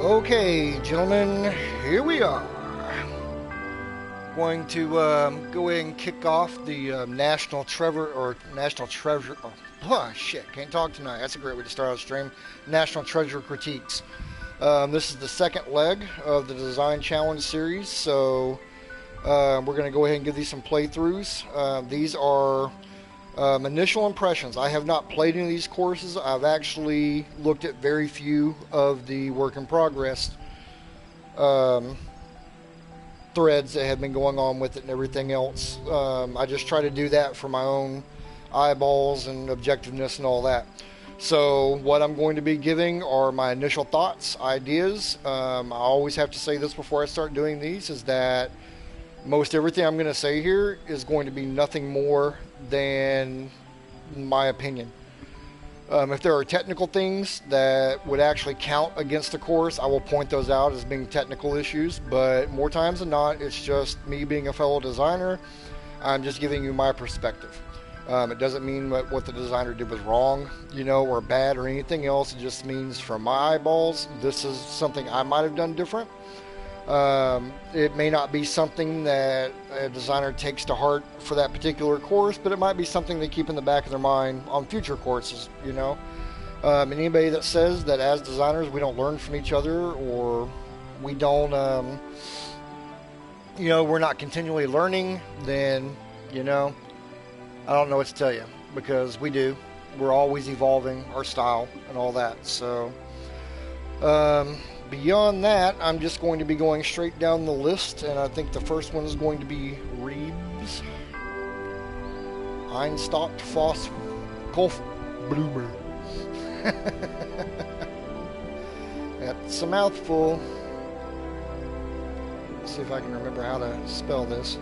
Okay, gentlemen, here we are. Going to go ahead and kick off the National Treasure. Oh, shit, can't talk tonight. That's a great way to start out the stream. National Treasure Critiques. This is the second leg of the Design Challenge series, so we're going to go ahead and give these some playthroughs. These are initial impressions. I have not played any of these courses. I've actually looked at very few of the work in progress threads that have been going on with it and everything else. I just try to do that for my own eyeballs and objectiveness and all that. So what I'm going to be giving are my initial thoughts, ideas. I always have to say this before I start doing these, is that most everything I'm going to say here is going to be nothing more than my opinion. If there are technical things that would actually count against the course, I will point those out as being technical issues, but more times than not, it's just me being a fellow designer. I'm just giving you my perspective. It doesn't mean that what the designer did was wrong, or bad or anything else. It just means from my eyeballs, this is something I might have done different. It may not be something that a designer takes to heart for that particular course, but it might be something they keep in the back of their mind on future courses, And anybody that says that as designers we don't learn from each other, or we don't, we're not continually learning, then, I don't know what to tell you, because we do. We're always evolving our style and all that, so... Beyond that, I'm just going to be going straight down the list, and I think the first one is going to be Reeves. Einstakt, Foss, Golfblubbur. That's a mouthful. Let's see if I can remember how to spell this.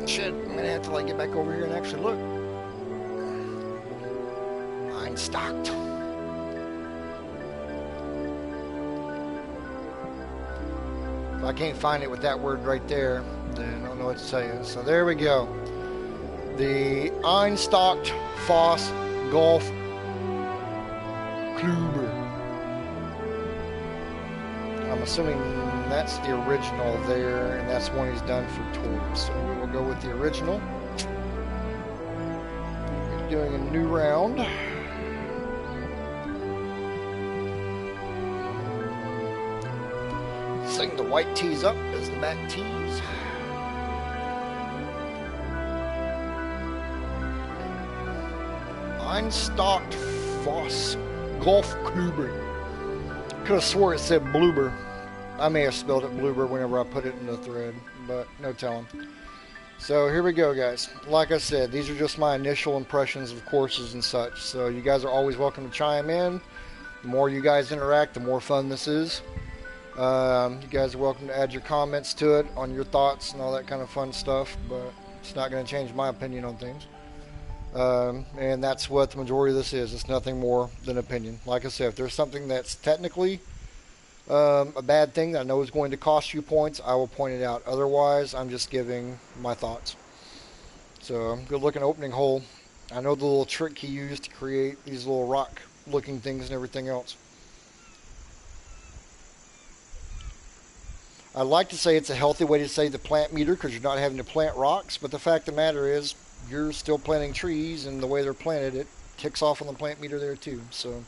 Shit, I'm gonna have to get back over here and actually look. Einstakt. If I can't find it with that word right there, then I don't know what to tell you. So there we go. The Einstakt Foss Golfblubbur. I'm assuming that's the original there, and that's one he's done for tours. So we will go with the original. We're doing a new round. Setting the white tees up as the back tees. Einstakt Foss Golfblubbur. Could have swore it said Bloober. I may have spelled it Bloober whenever I put it in the thread, but no telling. So here we go, guys. Like I said, these are just my initial impressions of courses and such. So you guys are always welcome to chime in. The more you guys interact, the more fun this is. You guys are welcome to add your comments to it on your thoughts and all that kind of fun stuff, but it's not going to change my opinion on things. And that's what the majority of this is. It's nothing more than opinion. Like I said, if there's something that's technically a bad thing that I know is going to cost you points, I will point it out. Otherwise, I'm just giving my thoughts. So, good looking opening hole. I know the little trick he used to create these little rock looking things and everything else. I'd like to say it's a healthy way to save the plant meter because you're not having to plant rocks, but the fact of the matter is you're still planting trees, and the way they're planted, it ticks off on the plant meter there too. So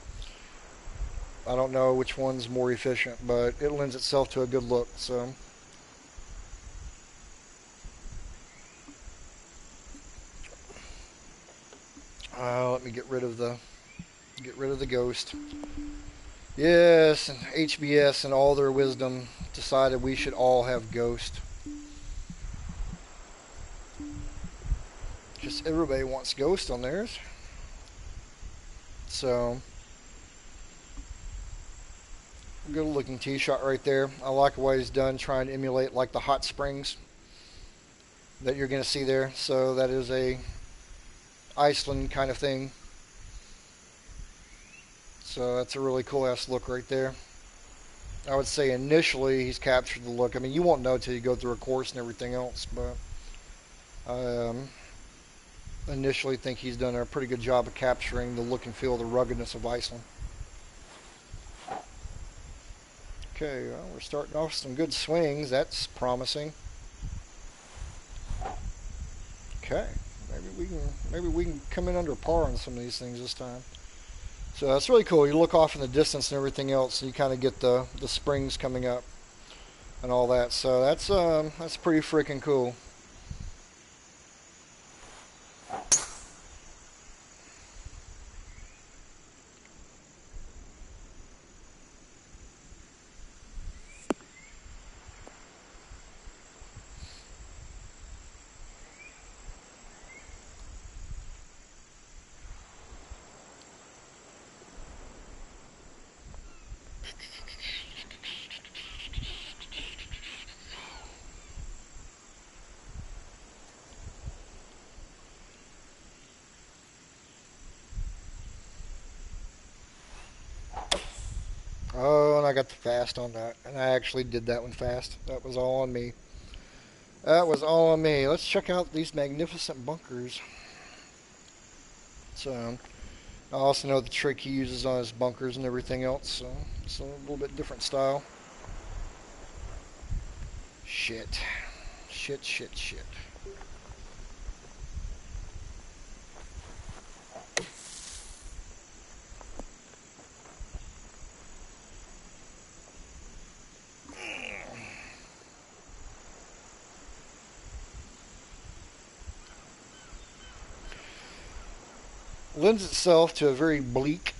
I don't know which one's more efficient, but it lends itself to a good look. So let me get rid of the ghost. Yes, and HBS and all their wisdom decided we should all have Ghost. Just everybody wants Ghost on theirs. So, good looking tee shot right there. I like what he's done, trying to emulate like the hot springs that you're going to see there. So that is a Iceland kind of thing. So that's a really cool ass look right there. I would say initially he's captured the look. I mean, you won't know till you go through a course and everything else, but initially think he's done a pretty good job of capturing the look and feel, the ruggedness of Iceland. Okay, well, we're starting off some good swings. That's promising. Okay, maybe we can come in under par on some of these things this time. So that's really cool. You look off in the distance and everything else, and you kind of get the springs coming up and all that. So that's pretty freaking cool. Oh, and I got the fast on that. And I actually did that one fast. That was all on me. That was all on me. Let's check out these magnificent bunkers. So, I also know the trick he uses on his bunkers and everything else. So, it's a little bit different style. Shit. Shit, shit, shit. Lends itself to a very bleak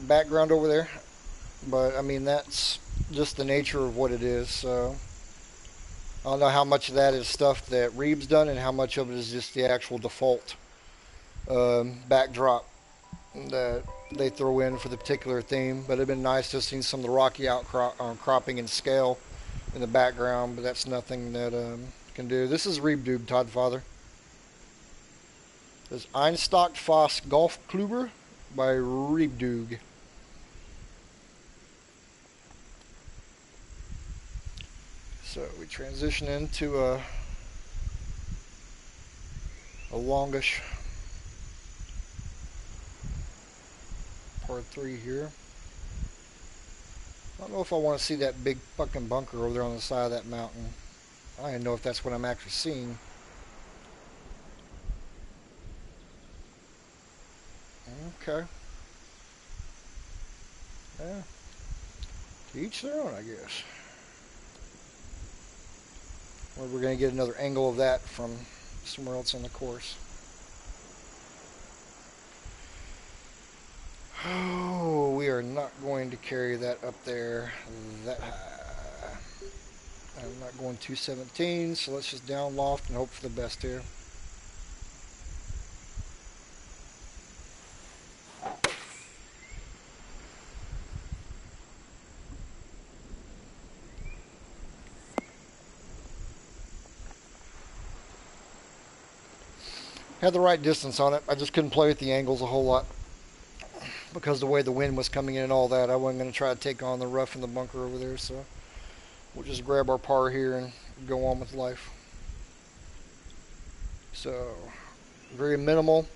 background over there, but I mean that's just the nature of what it is. So I don't know how much of that is stuff that Reeves done and how much of it is just the actual default backdrop that they throw in for the particular theme. But it'd been nice to have seen some of the rocky outcropping and scale in the background, but that's nothing that can do. This is Reebdoob, Todd Father. This is Einstakt Foss Golfblubbur by Reebdoob. So we transition into a longish par 3 here. I don't know if I want to see that big fucking bunker over there on the side of that mountain. I don't even know if that's what I'm actually seeing. Okay. Yeah. To each their own, I guess. Or we're going to get another angle of that from somewhere else on the course. Oh, we are not going to carry that up there that high. I'm not going 217, so let's just down loft and hope for the best here. Had the right distance on it. I just couldn't play with the angles a whole lot because the way the wind was coming in and all that. I wasn't going to try to take on the rough in the bunker over there, so we'll just grab our par here and go on with life. So, very minimal.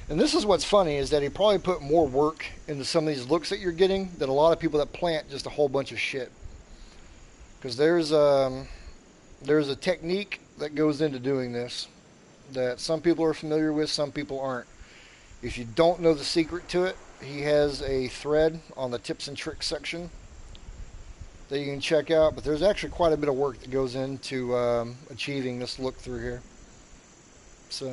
And this is what's funny, is that he probably put more work into some of these looks that you're getting than a lot of people that plant just a whole bunch of shit. Because there's a technique that goes into doing this that some people are familiar with, some people aren't. If you don't know the secret to it, he has a thread on the tips and tricks section that you can check out, but there's actually quite a bit of work that goes into achieving this look through here. So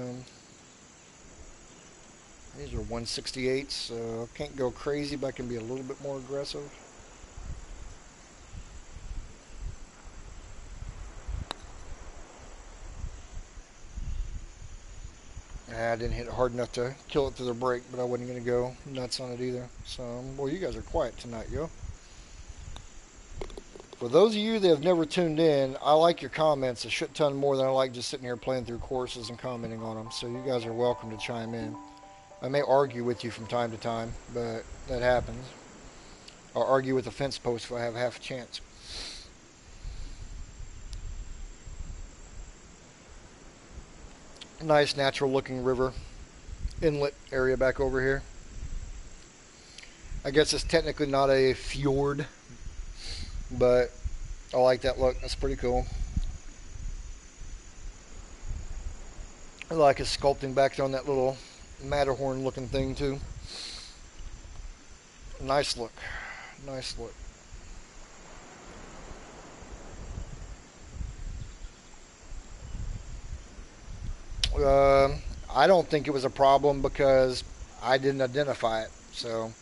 these are 168s, so can't go crazy, but I can be a little bit more aggressive. I didn't hit it hard enough to kill it through the break, but I wasn't going to go nuts on it either. So, well, you guys are quiet tonight, yo. For those of you that have never tuned in, I like your comments a shit ton more than I like just sitting here playing through courses and commenting on them. So you guys are welcome to chime in. I may argue with you from time to time, but that happens. I'll argue with a fence post if I have half a chance. Nice natural looking river inlet area back over here. I guess it's technically not a fjord, but I like that look. That's pretty cool. I like his sculpting back there on that little Matterhorn looking thing too. Nice look. Nice look. I don't think it was a problem because I didn't identify it. So,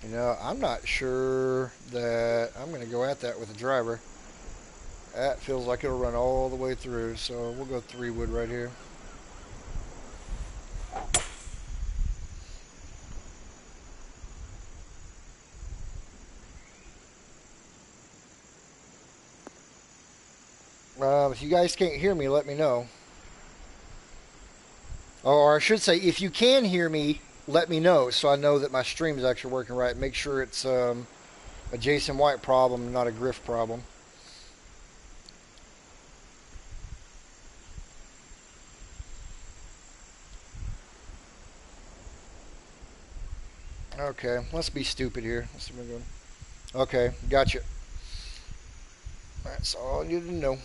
I'm not sure that I'm going to go at that with a driver. That feels like it'll run all the way through. So we'll go 3 wood right here. If you guys can't hear me, let me know. Or I should say, if you can hear me, let me know so I know that my stream is actually working right. Make sure it's a Jason White problem, not a Griff problem. Okay, let's be stupid here. Let's see what we're doing. Okay, gotcha. That's all you need to know.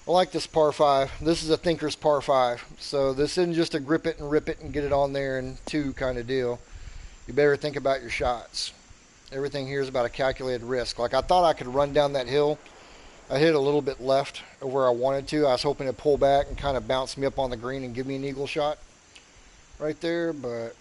I like this par 5. This is a thinker's par 5. So this isn't just a grip it and rip it and get it on there and 2 kind of deal. You better think about your shots. Everything here is about a calculated risk. Like I thought I could run down that hill. I hit a little bit left of where I wanted to. I was hoping to pull back and kind of bounce me up on the green and give me an eagle shot right there, but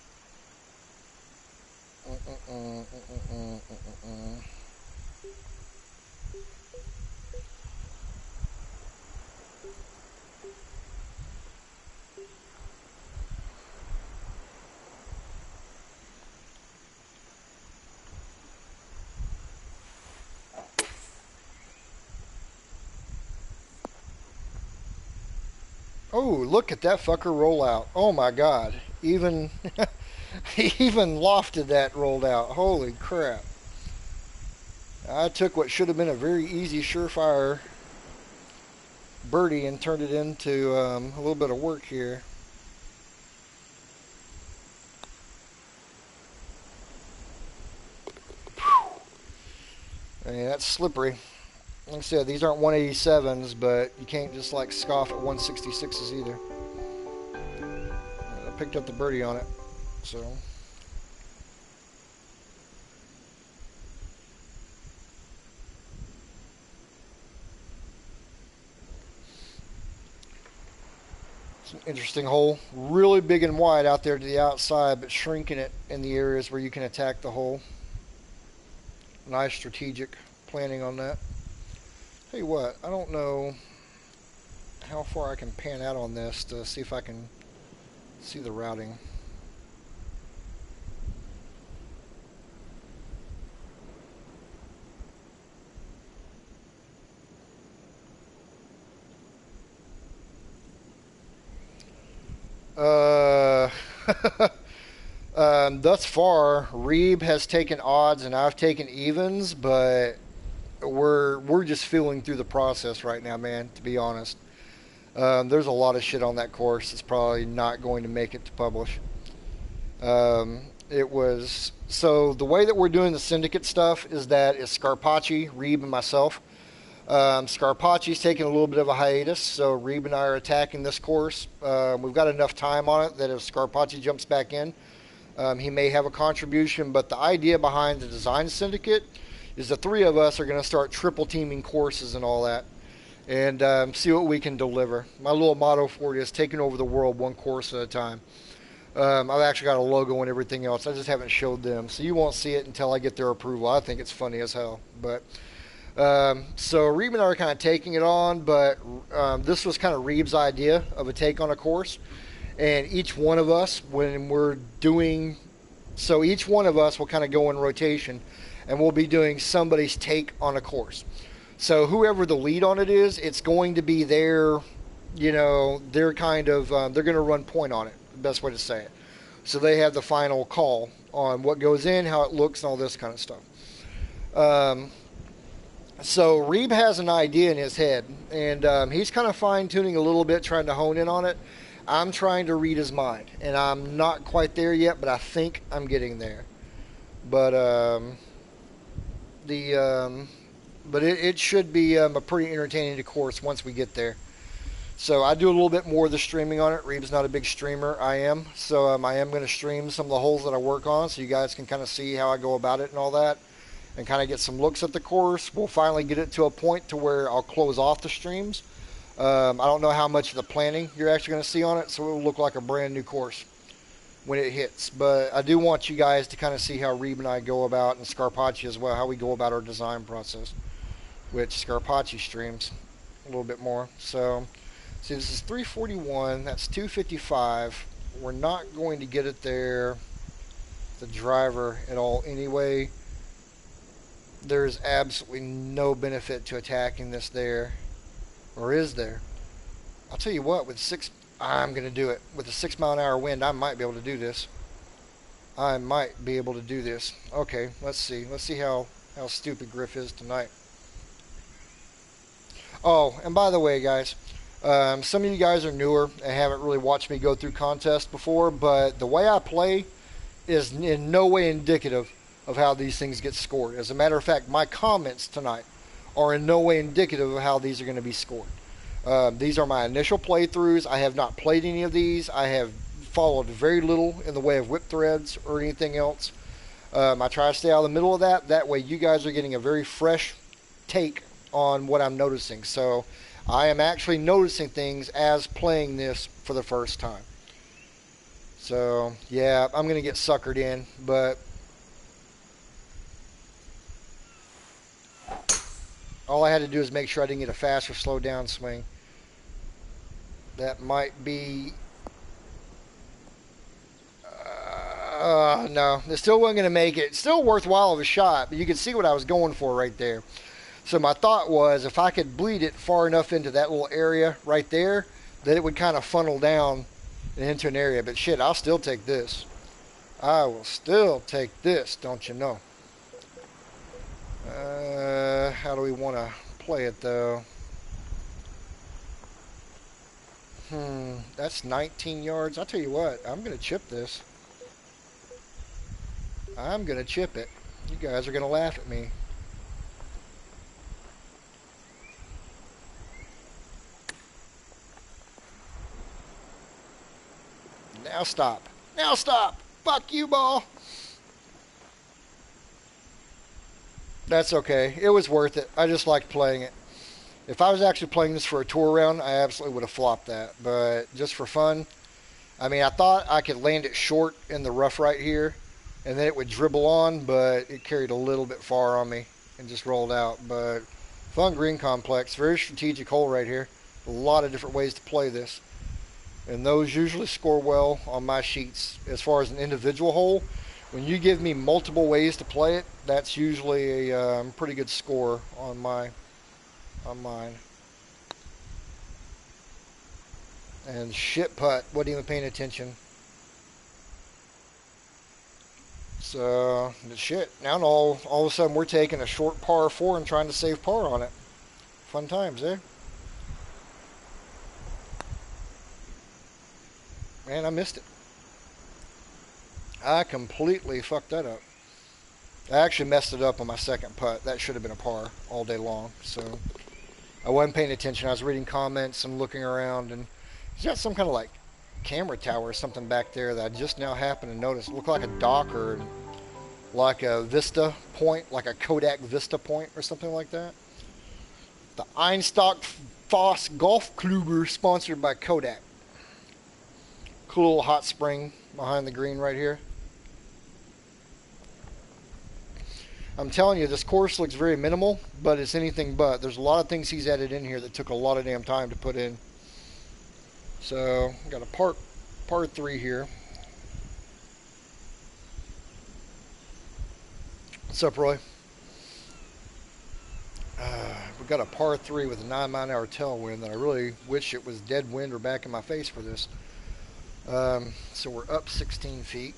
oh, look at that fucker roll out. Oh my god. Even even lofted that rolled out. Holy crap. I took what should have been a very easy, surefire birdie and turned it into a little bit of work here. I mean, that's slippery. Like I said, these aren't 187s, but you can't just like scoff at 166s either. I picked up the birdie on it, so. It's an interesting hole. Really big and wide out there to the outside, but shrinking it in the areas where you can attack the hole. Nice strategic planning on that. Tell you what, I don't know how far I can pan out on this to see if I can see the routing. Thus far, Reeb has taken odds and I've taken evens, but we're just feeling through the process right now, man, to be honest. There's a lot of shit on that course that's probably not going to make it to publish. It was, so the way that we're doing the syndicate stuff is that it's Scarpacci, Reeb, and myself. Scarpacci's taking a little bit of a hiatus, so Reeb and I are attacking this course. We've got enough time on it that if Scarpacci jumps back in, he may have a contribution, but the idea behind the design syndicate is the 3 of us are going to start triple teaming courses and all that, and see what we can deliver. My little motto for it is taking over the world one course at a time. I've actually got a logo and everything else. I just haven't showed them, so you won't see it until I get their approval. I think it's funny as hell. But so Reeb and I are kind of taking it on, but this was kind of Reeb's idea of a take on a course. And each one of us, when we're doing, so each one of us will kind of go in rotation, and we'll be doing somebody's take on a course. So whoever the lead on it is, it's going to be their, their kind of, they're going to run point on it, the best way to say it. So they have the final call on what goes in, how it looks, and all this kind of stuff. So Reeb has an idea in his head, and he's kind of fine-tuning a little bit, trying to hone in on it. I'm trying to read his mind, and I'm not quite there yet, but I think I'm getting there. But the but it should be a pretty entertaining course once we get there. So I do a little bit more of the streaming on it. Reeb's not a big streamer. I am. So I am going to stream some of the holes that I work on so you guys can kind of see how I go about it and all that and kind of get some looks at the course. We'll finally get it to a point to where I'll close off the streams. I don't know how much of the planning you're actually going to see on it, so it will look like a brand new course when it hits. But I do want you guys to kind of see how Reeb and I go about, and Scarpacci as well, how we go about our design process, which Scarpacci streams a little bit more. So, see, this is 341. That's 255. We're not going to get it there, the driver, at all anyway. There's absolutely no benefit to attacking this there. Or is there? I'll tell you what, with I'm going to do it. With a 6 mile an hour wind, I might be able to do this. I might be able to do this. Okay, let's see. Let's see how stupid Griff is tonight. Oh, and by the way, guys, some of you guys are newer and haven't really watched me go through contests before, but the way I play is in no way indicative of how these things get scored. As a matter of fact, my comments tonight are in no way indicative of how these are going to be scored. These are my initial playthroughs. I have not played any of these. I have followed very little in the way of whip threads or anything else. I try to stay out of the middle of that. That way you guys are getting a very fresh take on what I'm noticing. So I am actually noticing things as playing this for the first time. So yeah, I'm going to get suckered in, but all I had to do is make sure I didn't get a fast or slow down swing. That might be... no, it still wasn't going to make it. It's still worthwhile of a shot, but you can see what I was going for right there. So my thought was if I could bleed it far enough into that little area right there, that it would kind of funnel down into an area. But shit, I'll still take this. I will still take this, don't you know? How do we want to play it, though? That's 19 yards. I'll tell you what, I'm going to chip this. I'm going to chip it. You guys are going to laugh at me. Now stop. Now stop. Fuck you, ball. That's okay. It was worth it. I just liked playing it. If I was actually playing this for a tour round, I absolutely would have flopped that. But just for fun, I mean, I thought I could land it short in the rough right here, and then it would dribble on, but it carried a little bit far on me and just rolled out. But fun green complex. Very strategic hole right here. A lot of different ways to play this. And those usually score well on my sheets. As far as an individual hole, when you give me multiple ways to play it, that's usually a pretty good score on mine. And shit putt, wasn't even paying attention. So, shit. Now all of a sudden we're taking a short par 4 and trying to save par on it. Fun times, eh? Man, I missed it. I completely fucked that up. I actually messed it up on my second putt. That should have been a par all day long. So I wasn't paying attention. I was reading comments and looking around, and he's got some kind of like camera tower or something back there that I just now happened to notice. It looked like a dock or like a Vista point, like a Kodak Vista point or something like that. The Einstakt Foss Golfblubbur, sponsored by Kodak. Cool little hot spring behind the green right here. I'm telling you, this course looks very minimal, but it's anything but. There's a lot of things he's added in here that took a lot of damn time to put in. So, got a par 3 here. What's up, Roy? We've got a par 3 with a 9 mile an hour tailwind that I really wish it was dead wind or back in my face for this. So we're up 16 feet.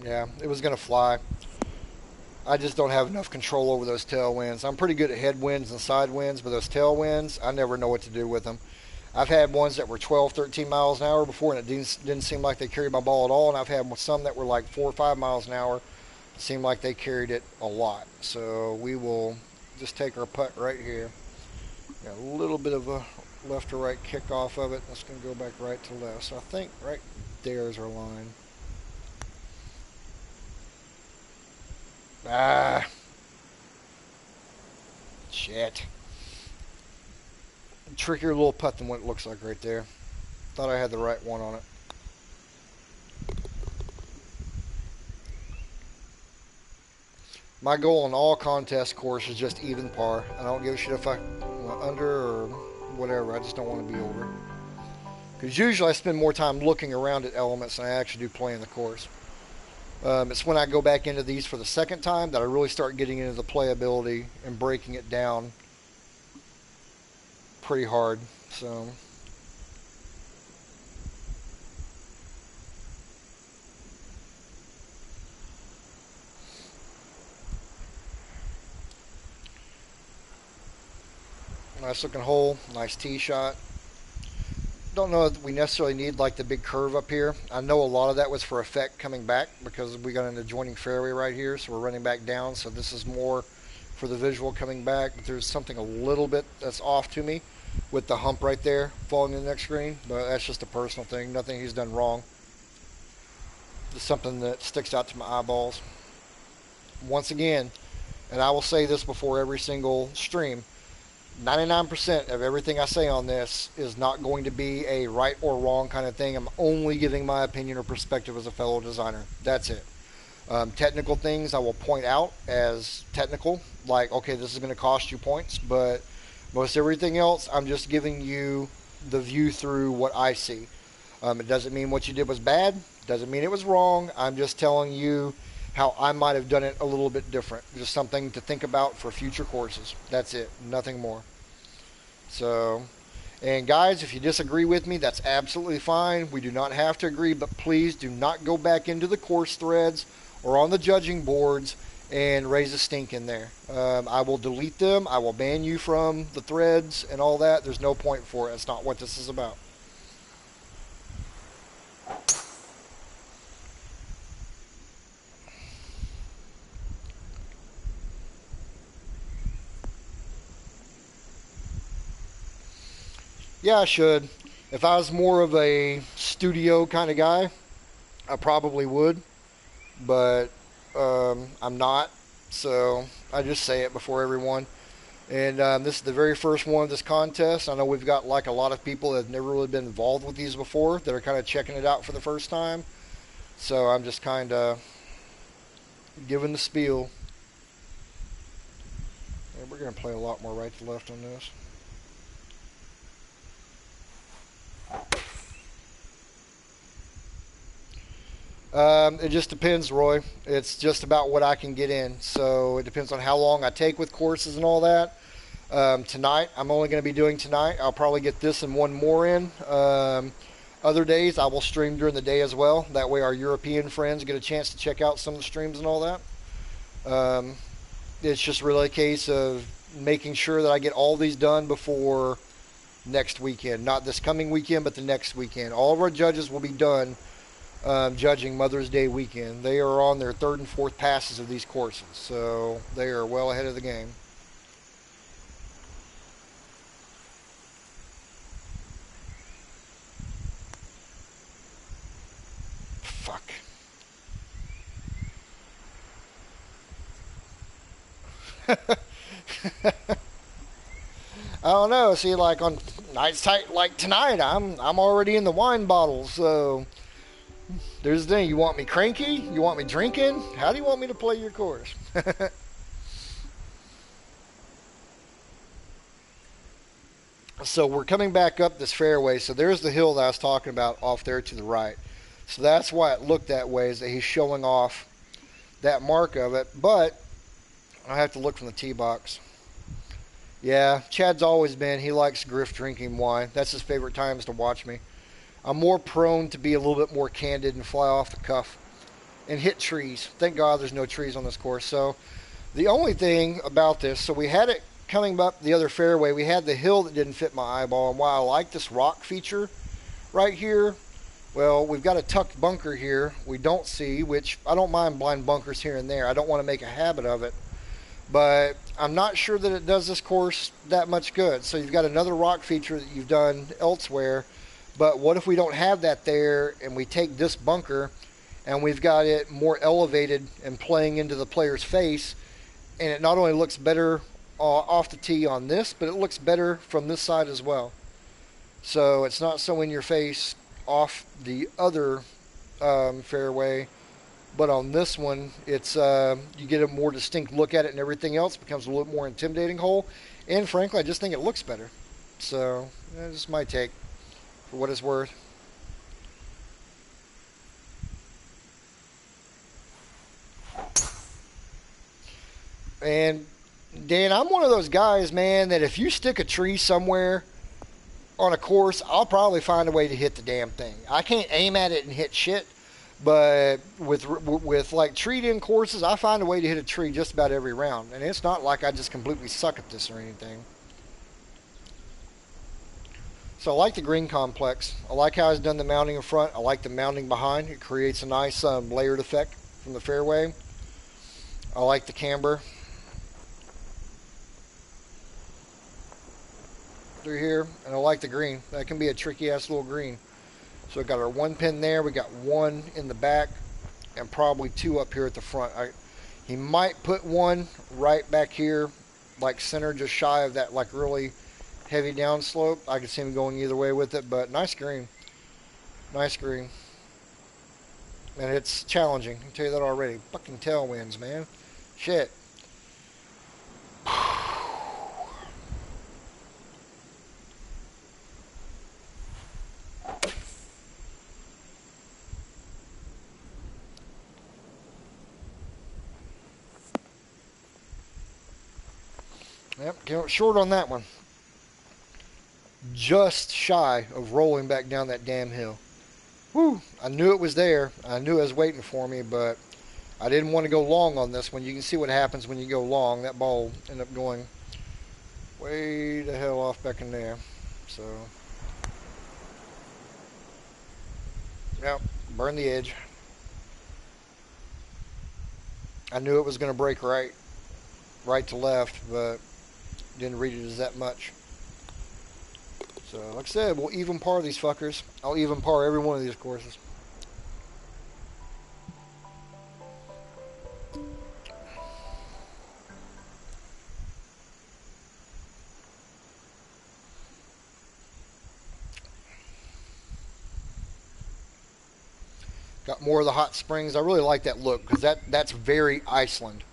Yeah, it was going to fly. I just don't have enough control over those tailwinds. I'm pretty good at headwinds and side winds, but those tailwinds, I never know what to do with them. I've had ones that were 12, 13 miles an hour before, and it didn't seem like they carried my ball at all. And I've had some that were like 4 or 5 miles an hour. It seemed like they carried it a lot. So we will just take our putt right here. Got a little bit of a left to right kick off of it. That's going to go back right to left. So I think right there is our line. Ah. Shit. Trickier little putt than what it looks like right there. Thought I had the right one on it. My goal on all contest course is just even par. I don't give a shit if I under or whatever. I just don't want to be over. Because usually I spend more time looking around at elements than I actually do playing the course. It's when I go back into these for the second time that I really start getting into the playability and breaking it down pretty hard. So nice looking hole, nice tee shot. Don't know if we necessarily need like the big curve up here. I know a lot of that was for effect coming back because we got an adjoining fairway right here, so we're running back down. So this is more for the visual coming back. But there's something a little bit that's off to me with the hump right there falling in the next green, but that's just a personal thing. Nothing he's done wrong. Just something that sticks out to my eyeballs. Once again, and I will say this before every single stream, 99% of everything I say on this is not going to be a right or wrong kind of thing. I'm only giving my opinion or perspective as a fellow designer. That's it. Technical things I will point out as technical, like, okay, this is going to cost you points, but most everything else, I'm just giving you the view through what I see. It doesn't mean what you did was bad. Doesn't mean it was wrong. I'm just telling you how I might have done it a little bit different. Just something to think about for future courses. That's it. Nothing more. So, and guys, if you disagree with me, that's absolutely fine. We do not have to agree, but please do not go back into the course threads or on the judging boards and raise a stink in there. I will delete them. I will ban you from the threads and all that. There's no point for it. That's not what this is about. Yeah, I should. If I was more of a studio kind of guy, I probably would. But I'm not. So I just say it before everyone. And this is the very first one of this contest. I know we've got like a lot of people that have never really been involved with these before that are kind of checking it out for the first time. So I'm just kind of giving the spiel. Yeah, we're going to play a lot more right to left on this. It just depends, Roy. It's just about what I can get in. So it depends on how long I take with courses and all that. Tonight, I'm only going to be doing tonight. I'll probably get this and one more in. Other days, I will stream during the day as well. That way our European friends get a chance to check out some of the streams and all that. It's just really a case of making sure that I get all these done before next weekend. Not this coming weekend, but the next weekend. All of our judges will be done judging Mother's Day weekend. They are on their third and fourth passes of these courses, so they are well ahead of the game. Fuck. I don't know. See, like on nights like tonight, I'm already in the wine bottles, so there's the thing. You want me cranky? You want me drinking? How do you want me to play your course? So we're coming back up this fairway. So there's the hill that I was talking about off there to the right. So that's why it looked that way, is that he's showing off that mark of it. But I have to look from the tee box. Yeah, Chad's always been, he likes griff drinking wine. That's his favorite times to watch me. I'm more prone to be a little bit more candid and fly off the cuff. and hit trees. Thank God there's no trees on this course. So the only thing about this, so we had it coming up the other fairway. We had the hill that didn't fit my eyeball. And while I like this rock feature right here, well, we've got a tucked bunker here we don't see, which I don't mind blind bunkers here and there. I don't want to make a habit of it. But I'm not sure that it does this course that much good. So you've got another rock feature that you've done elsewhere. But what if we don't have that there and we take this bunker and we've got it more elevated and playing into the player's face, and it not only looks better off the tee on this, but it looks better from this side as well. So it's not so in your face off the other fairway, but on this one, it's you get a more distinct look at it, and everything else becomes a little more intimidating hole. And frankly, I just think it looks better. So that's just my take for what it's worth. And Dan, I'm one of those guys, man, that if you stick a tree somewhere on a course, I'll probably find a way to hit the damn thing. I can't aim at it and hit shit, but with like treed-in courses, I find a way to hit a tree just about every round. And it's not like I just completely suck at this or anything. So I like the green complex. I like how it's done the mounting in front. I like the mounting behind. It creates a nice layered effect from the fairway. I like the camber through here, and I like the green. That can be a tricky ass little green. So we got our one pin there, we got one in the back, and probably two up here at the front. He might put one right back here, like center, just shy of that like really heavy downslope. I could see him going either way with it, but nice green. Nice green. And it's challenging, I can tell you that already. Fucking tailwinds, man. Shit. Yep, came up short on that one. Just shy of rolling back down that damn hill. Whew, I knew it was there. I knew it was waiting for me, but I didn't want to go long on this one. You can see what happens when you go long. That ball ended up going way the hell off back in there. So, yep, burn the edge. I knew it was going to break right to left, but didn't read it as that much. So, like I said, we'll even par these fuckers. I'll even par every one of these courses. Got more of the hot springs. I really like that look because that's very Iceland.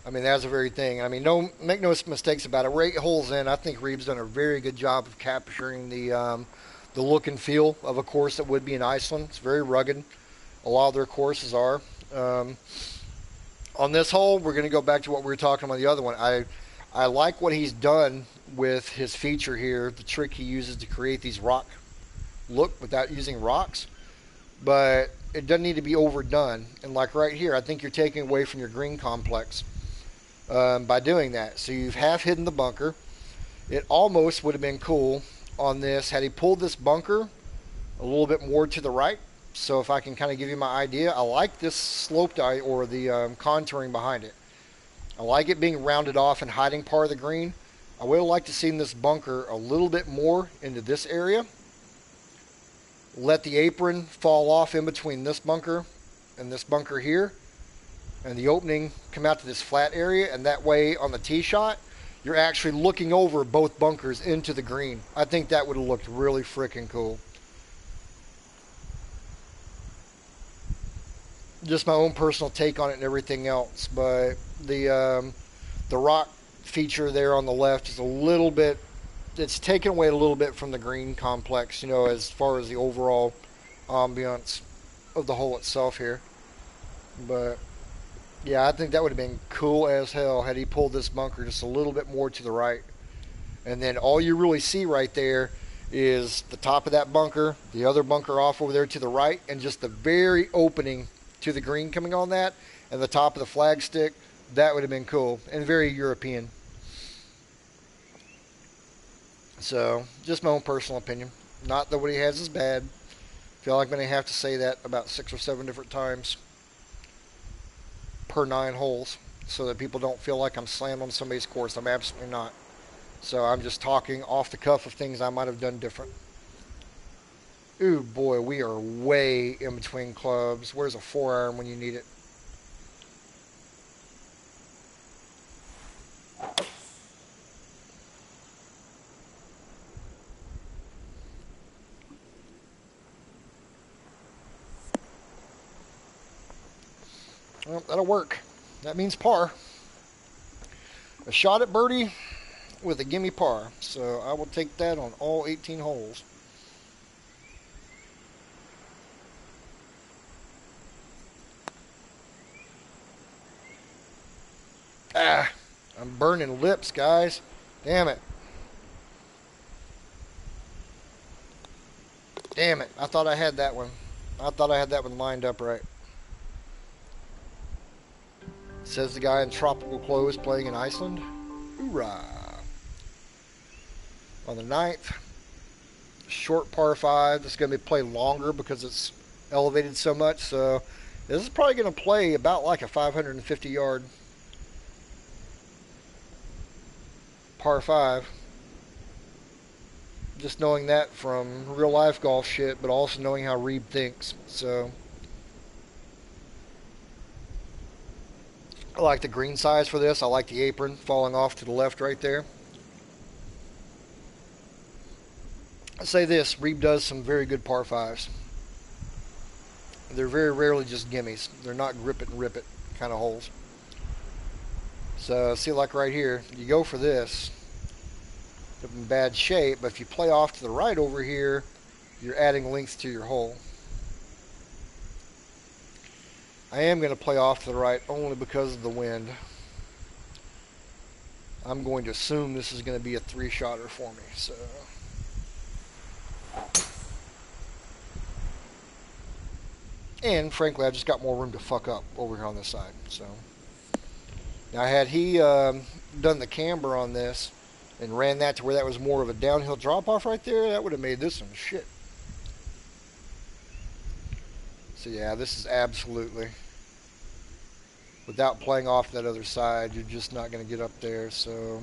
I mean, that's a very thing. I mean, make no mistakes about it. We're 8 holes in. I think Reeves done a very good job of capturing the look and feel of a course that would be in Iceland. It's very rugged. A lot of their courses are. On this hole, we're going to go back to what we were talking about the other one. I like what he's done with his feature here, the trick he uses to create these rock look without using rocks. But it doesn't need to be overdone. And like right here, I think you're taking away from your green complex by doing that. So you've half hidden the bunker. It almost would have been cool on this had he pulled this bunker a little bit more to the right. So if I can kind of give you my idea, I like this sloped eye or the contouring behind it. I like it being rounded off and hiding part of the green. I would have liked to see this bunker a little bit more into this area. Let the apron fall off in between this bunker and this bunker here, and the opening come out to this flat area, and that way on the tee shot you're actually looking over both bunkers into the green. I think that would have looked really freaking cool. Just my own personal take on it and everything else, but the rock feature there on the left is a little bit, it's taken away a little bit from the green complex, you know, as far as the overall ambiance of the hole itself here. But yeah, I think that would have been cool as hell had he pulled this bunker just a little bit more to the right. And then all you really see right there is the top of that bunker, the other bunker off over there to the right, and just the very opening to the green coming on that, and the top of the flagstick, that would have been cool and very European. So, just my own personal opinion. Not that what he has is bad. I feel like I'm going to have to say that about 6 or 7 different times per 9 holes so that people don't feel like I'm slamming on somebody's course. I'm absolutely not. So I'm just talking off the cuff of things I might have done different. Ooh, boy, we are way in between clubs. Where's a 4-iron when you need it? Well, that'll work. That means par. A shot at birdie with a gimme par. So I will take that on all 18 holes. Ah, I'm burning lips, guys. Damn it. Damn it. I thought I had that one. I thought I had that one lined up right. Says the guy in tropical clothes playing in Iceland. Hoorah. On the 9th, short par 5. This is going to be played longer because it's elevated so much. So this is probably going to play about like a 550 yard par 5. Just knowing that from real life golf shit, but also knowing how Reeb thinks. So I like the green size for this. I like the apron falling off to the left right there. I say this, Reeb does some very good par 5s. They're very rarely just gimmies. They're not grip it and rip it kind of holes. So see, like right here, you go for this. It's in bad shape, but if you play off to the right over here, you're adding length to your hole. I am going to play off to the right only because of the wind. I'm going to assume this is going to be a 3-shotter for me. So, and frankly, I just got more room to fuck up over here on this side. So now, had he done the camber on this and ran that to where that was more of a downhill drop off right there, that would have made this some shit. So yeah, this is absolutely, without playing off that other side, you're just not going to get up there. So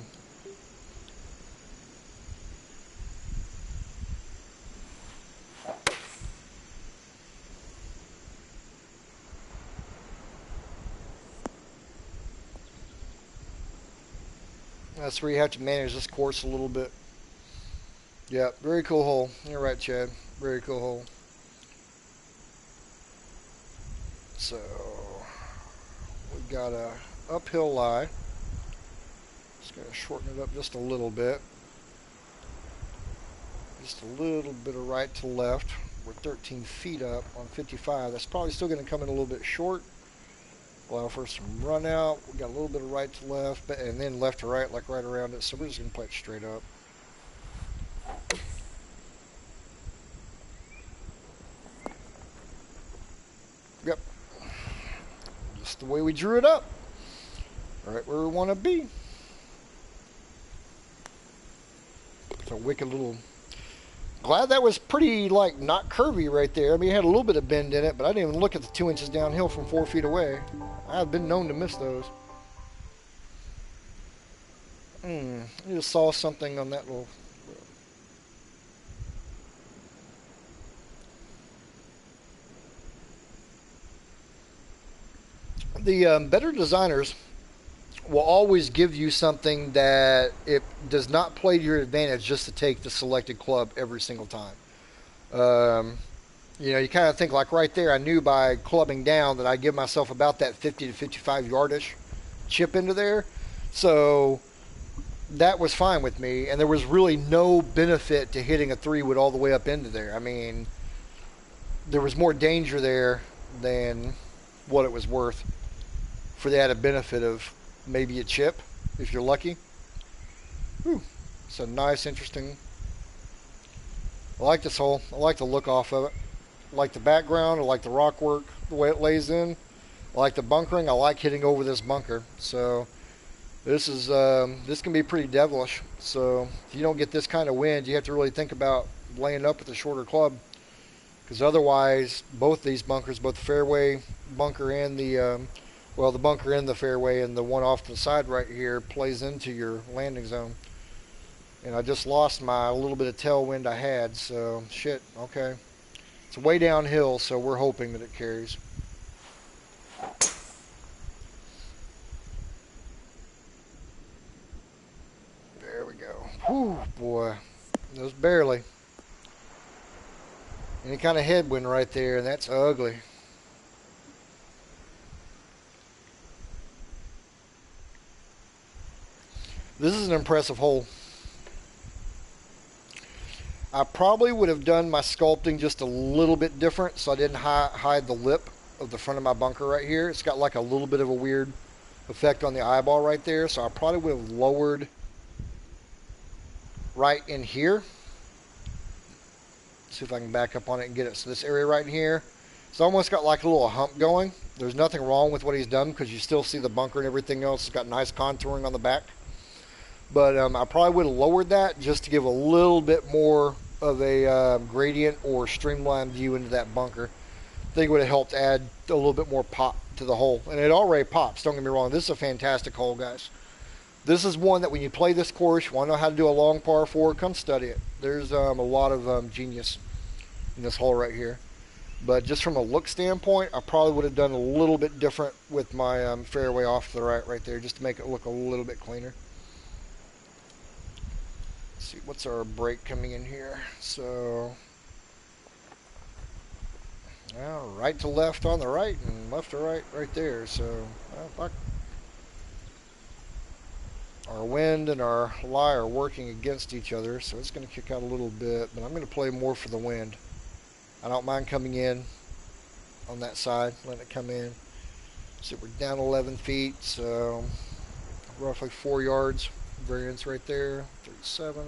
that's where you have to manage this course a little bit. Yeah, very cool hole. You're right, Chad. Very cool hole. So we got a uphill lie. Just gotta shorten it up just a little bit. Just a little bit of right to left. We're 13 feet up on 55. That's probably still going to come in a little bit short. Allow for some run out. We got a little bit of right to left, and then left to right, like right around it. So we're just going to play it straight up. Yep. Just the way we drew it up. Right where we want to be. It's a wicked little... Glad that was pretty, like, not curvy right there. I mean, it had a little bit of bend in it, but I didn't even look at the 2 inches downhill from 4 feet away. I've been known to miss those. I just saw something on that little... The better designers will always give you something that it does not play to your advantage just to take the selected club every single time. You know, you kind of think like right there, I knew by clubbing down that I give myself about that 50 to 55 yardish chip into there. So that was fine with me. And there was really no benefit to hitting a 3-wood all the way up into there. I mean, there was more danger there than what it was worth for the added benefit of maybe a chip, if you're lucky. Whew. It's a nice, interesting... I like this hole. I like the look off of it. I like the background. I like the rock work. the way it lays in. I like the bunkering. I like hitting over this bunker. So this can be pretty devilish. So if you don't get this kind of wind, you have to really think about laying up with a shorter club, because otherwise both these bunkers, both the fairway bunker and the bunker in the fairway and the one off to the side right here, plays into your landing zone. And I just lost my little bit of tailwind I had, so shit. Okay, it's way downhill, so we're hoping that it carries. There we go. Whew, boy, it was barely any kind of headwind right there, and that's ugly. This is an impressive hole. I probably would have done my sculpting just a little bit different, so I didn't hide the lip of the front of my bunker right here. It's got like a little bit of a weird effect on the eyeball right there, so I probably would have lowered right in here. See if I can back up on it and get it. So this area right in here, it's almost got like a little hump going. There's nothing wrong with what he's done, because you still see the bunker and everything else. It's got nice contouring on the back. But I probably would have lowered that just to give a little bit more of a gradient or streamlined view into that bunker. I think it would have helped add a little bit more pop to the hole. And it already pops, don't get me wrong. This is a fantastic hole, guys. This is one that when you play this course, you want to know how to do a long par 4, come study it. There's a lot of genius in this hole right here. But just from a look standpoint, I probably would have done a little bit different with my fairway off to the right there, just to make it look a little bit cleaner. See, what's our break coming in here? So, well, right to left on the right and left to right there. So, well, fuck. Our wind and our lie are working against each other, so it's going to kick out a little bit, but I'm going to play more for the wind. I don't mind coming in on that side, letting it come in. So we're down 11 feet, so roughly 4 yards. Variance right there, 37.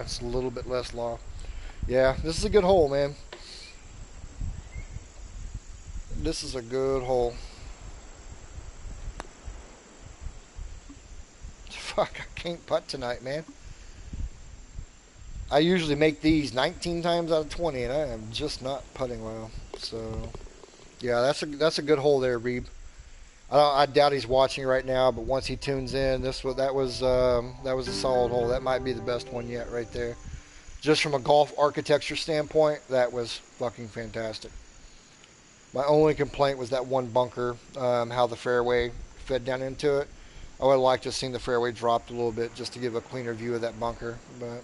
It's a little bit less loft. Yeah, this is a good hole, man. This is a good hole. Fuck, I can't putt tonight, man. I usually make these 19 times out of 20, and I am just not putting well. So, yeah, that's a good hole there, Reeb. I doubt he's watching right now, but once he tunes in, that was a solid hole. That might be the best one yet, right there. Just from a golf architecture standpoint, that was fucking fantastic. My only complaint was that one bunker, how the fairway fed down into it. I would have liked to have seen the fairway dropped a little bit just to give a cleaner view of that bunker, but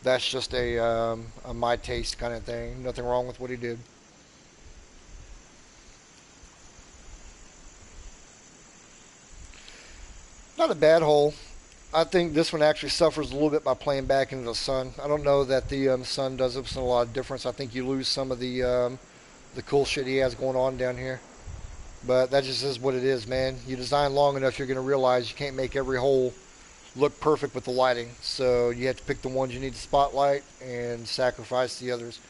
that's just a my taste kind of thing. Nothing wrong with what he did. Not a bad hole. I think this one actually suffers a little bit by playing back into the sun. I don't know that the sun does us a lot of difference. I think you lose some of the cool shit he has going on down here. But that just is what it is, man. You design long enough, you're going to realize you can't make every hole look perfect with the lighting. So you have to pick the ones you need to spotlight and sacrifice the others.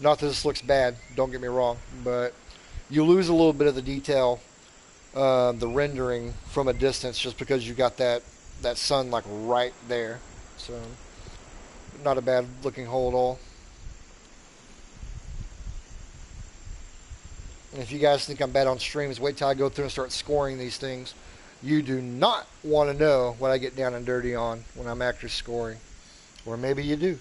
Not that this looks bad, don't get me wrong, but you lose a little bit of the detail, the rendering from a distance, just because you got that sun like right there. So not a bad looking hole at all. And if you guys think I'm bad on streams, wait till I go through and start scoring these things. You do not want to know what I get down and dirty on when I'm actually scoring. Or maybe you do.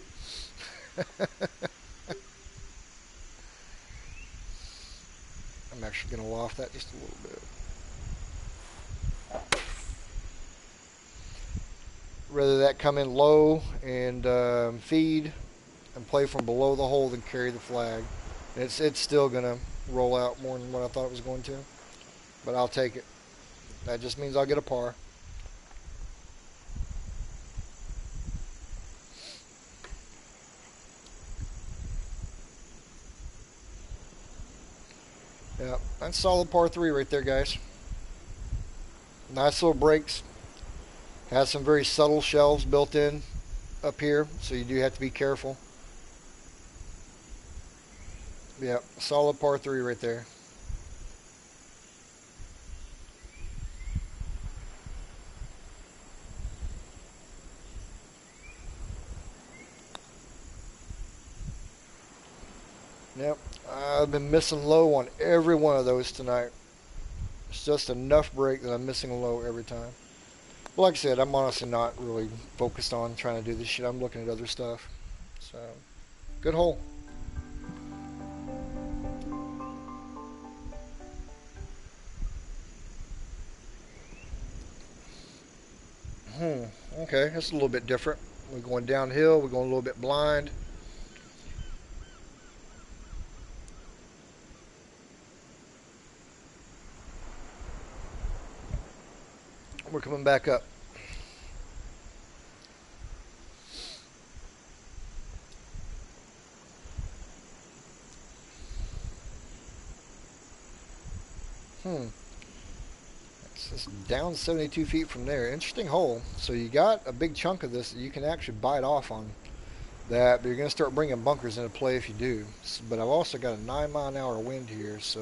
I'm actually going to loft that just a little bit. Rather that come in low and feed and play from below the hole than carry the flag. It's still going to roll out more than what I thought it was going to. But I'll take it. That just means I'll get a par. Yeah, that's solid par 3 right there, guys. Nice little breaks. Has some very subtle shelves built in up here, so you do have to be careful. Yeah, solid par 3 right there. Yep, I've been missing low on every one of those tonight. It's just enough break that I'm missing low every time. But like I said, I'm honestly not really focused on trying to do this shit. I'm looking at other stuff. So, good hole. Okay, that's a little bit different. We're going downhill. We're going a little bit blind. We're coming back up. It's just down 72 feet from there. Interesting hole. So you got a big chunk of this that you can actually bite off on that, but you're going to start bringing bunkers into play if you do. But I've also got a 9-mile-an-hour wind here, so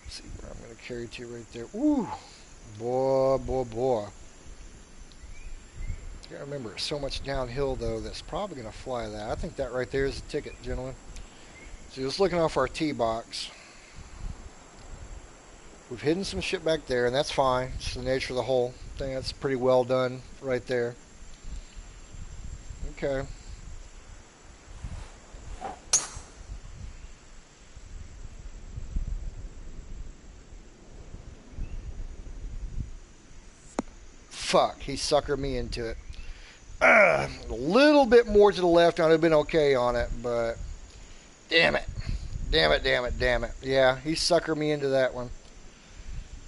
let's see where I'm going to carry to right there. Ooh, boy. You gotta remember, it's so much downhill though that's probably going to fly that. I think that right there is the ticket, gentlemen. So just looking off our tee box. We've hidden some shit back there, and that's fine. It's the nature of the hole. I think that's pretty well done right there. Okay. Fuck, he suckered me into it. A little bit more to the left, I would have been okay on it, but damn it. Yeah, he suckered me into that one.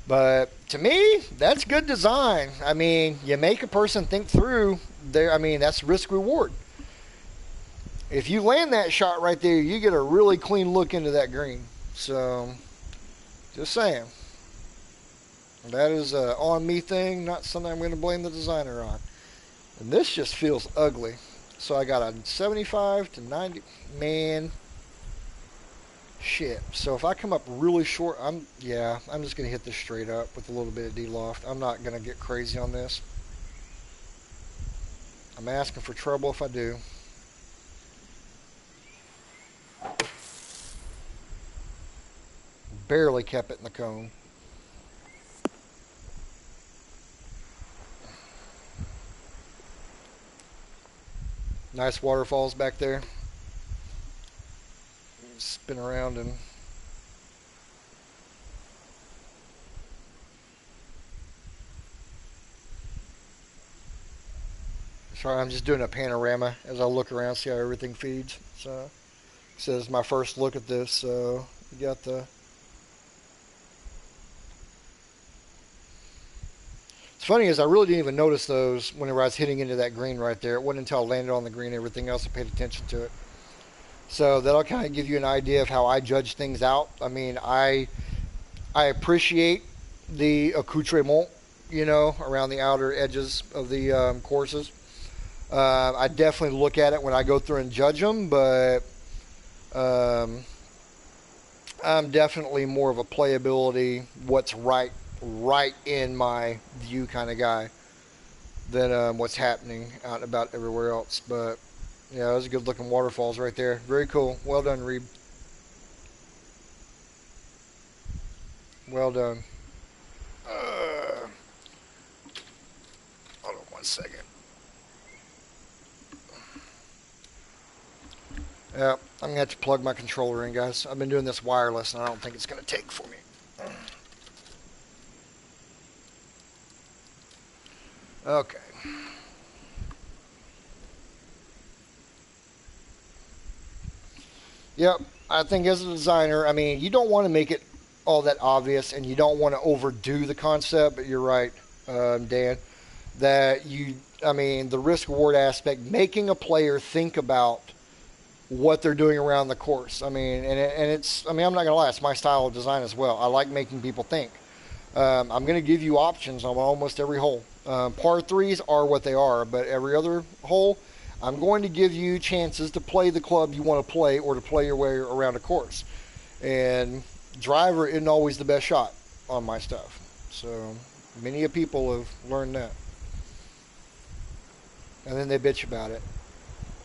But to me, that's good design. I mean, you make a person think through there. I mean, that's risk reward. If you land that shot right there, you get a really clean look into that green. So, just saying. That is a on me thing, not something I'm going to blame the designer on. And this just feels ugly. So I got a 75 to 90. Man. Shit. So if I come up really short, I'm just going to hit this straight up with a little bit of D-loft. I'm not going to get crazy on this. I'm asking for trouble if I do. Barely kept it in the cone. Nice waterfalls back there. Spin around and sorry, I'm just doing a panorama as I look around, see how everything feeds. So this is my first look at this. So you got the. It's funny is I really didn't even notice those whenever I was hitting into that green right there. It wasn't until I landed on the green, everything else I paid attention to it. So that'll kind of give you an idea of how I judge things out. I mean, I appreciate the accoutrement, around the outer edges of the courses. I definitely look at it when I go through and judge them, but I'm definitely more of a playability, what's right in my view kind of guy than what's happening out and about everywhere else. But yeah, those are good looking waterfalls right there. Very cool. Well done, Reeb. Well done. Hold on 1 second. Yeah, I'm going to have to plug my controller in, guys. I've been doing this wireless, and I don't think it's going to take for me. Okay. Yep, I think as a designer, I mean, you don't want to make it all that obvious, and you don't want to overdo the concept, but you're right, Dan, that the risk-reward aspect, making a player think about what they're doing around the course. I mean, I mean, I'm not gonna lie, it's my style of design as well. I like making people think. I'm gonna give you options on almost every hole. Par threes are what they are, but every other hole, I'm going to give you chances to play the club you want to play or to play your way around a course. And driver isn't always the best shot on my stuff. So many people have learned that. And then they bitch about it.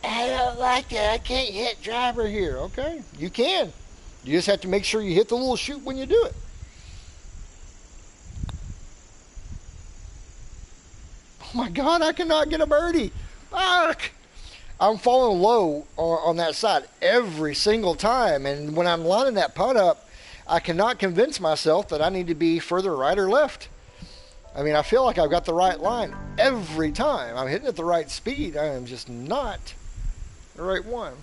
I don't like it. I can't hit driver here. Okay, you can. You just have to make sure you hit the little chute when you do it. Oh my God, I cannot get a birdie. Fuck. I'm falling low on that side every single time. And when I'm lining that putt up, I cannot convince myself that I need to be further right or left. I mean, I feel like I've got the right line every time. I'm hitting at the right speed. I am just not the right one.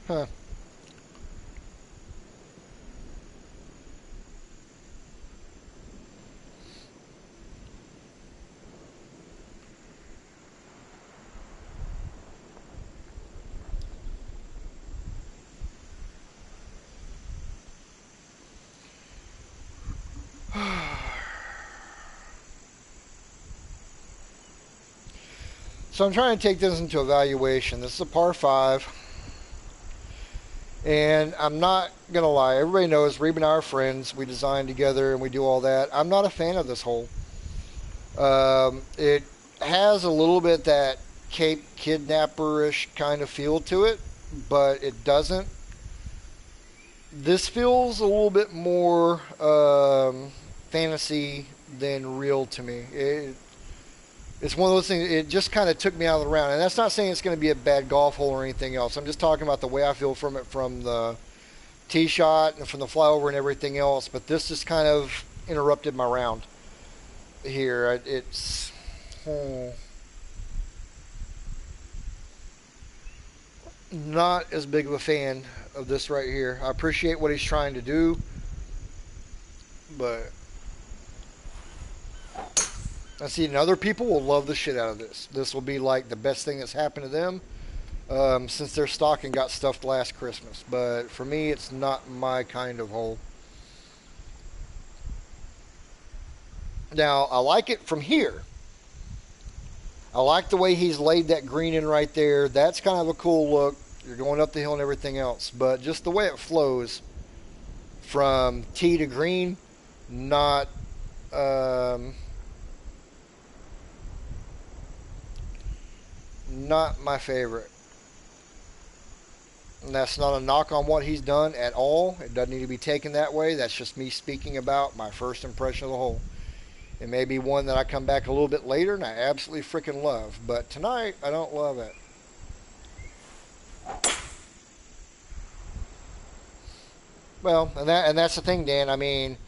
Huh. So I'm trying to take this into evaluation. This is a par 5. And I'm not going to lie. Everybody knows Reba and I are friends. We design together and we do all that. I'm not a fan of this hole. It has a little bit that Cape Kidnapper-ish kind of feel to it, but it doesn't. This feels a little bit more fantasy than real to me. It's one of those things, it just kind of took me out of the round. And that's not saying it's going to be a bad golf hole or anything else. I'm just talking about the way I feel from it, from the tee shot and from the flyover and everything else. But this just kind of interrupted my round here. It's... not as big of a fan of this right here. I appreciate what he's trying to do, but... I see, and other people will love the shit out of this. This will be like the best thing that's happened to them since their stocking got stuffed last Christmas. But for me, it's not my kind of hole. Now, I like it from here. I like the way he's laid that green in right there. That's kind of a cool look. You're going up the hill and everything else. But just the way it flows from tee to green, not... not my favorite. And that's not a knock on what he's done at all. It doesn't need to be taken that way. That's just me speaking about my first impression of the hole. It may be one that I come back a little bit later and I absolutely freaking love. But tonight, I don't love it. Well, and that's the thing, Dan. I mean,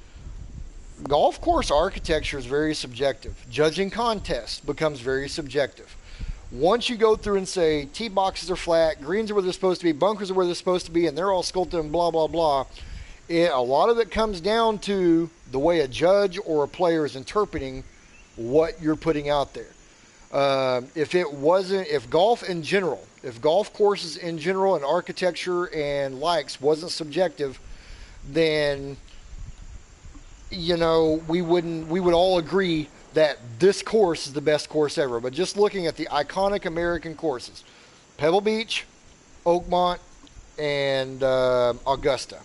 golf course architecture is very subjective. Judging contests becomes very subjective. Once you go through and say tee boxes are flat, greens are where they're supposed to be, bunkers are where they're supposed to be, and they're all sculpted and blah, blah, blah, a lot of it comes down to the way a judge or a player is interpreting what you're putting out there. If golf in general, if golf courses in general and architecture and likes wasn't subjective, then, you know, we would all agree that this course is the best course ever. But just looking at the iconic American courses, Pebble Beach, Oakmont, and Augusta,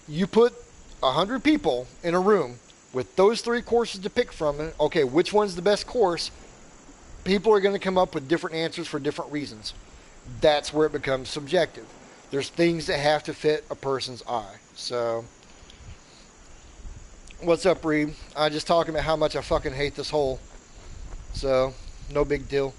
you put 100 people in a room with those 3 courses to pick from, okay, which one's the best course? People are going to come up with different answers for different reasons. That's where it becomes subjective. There's things that have to fit a person's eye. So... what's up, Reed? I'm just talking about how much I fucking hate this hole. So, no big deal.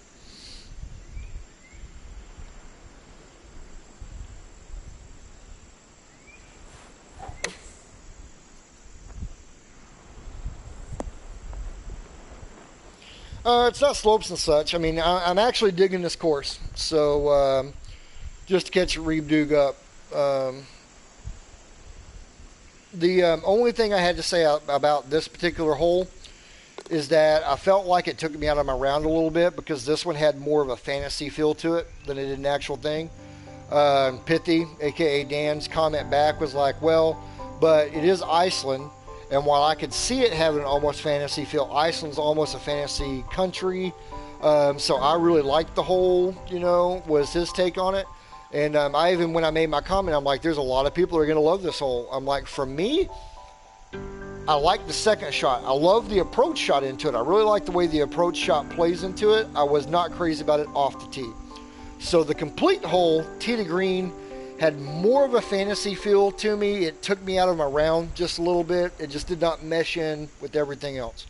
It's not slopes and such. I mean, I'm actually digging this course. So, just to catch Reeb Doog up, Um, the only thing I had to say about this particular hole is that I felt like it took me out of my round a little bit because this one had more of a fantasy feel to it than it did an actual thing. Pithy, aka Dan's comment back was like, well, but it is Iceland, and while I could see it having an almost fantasy feel, Iceland's almost a fantasy country. So I really liked the hole, was his take on it. And I even, when I made my comment, I'm like, there's a lot of people who are going to love this hole. I'm like, for me, I like the second shot. I love the approach shot into it. I really like the way the approach shot plays into it. I was not crazy about it off the tee. So the complete hole, tee to green, had more of a fantasy feel to me. It took me out of my round just a little bit. It just did not mesh in with everything else.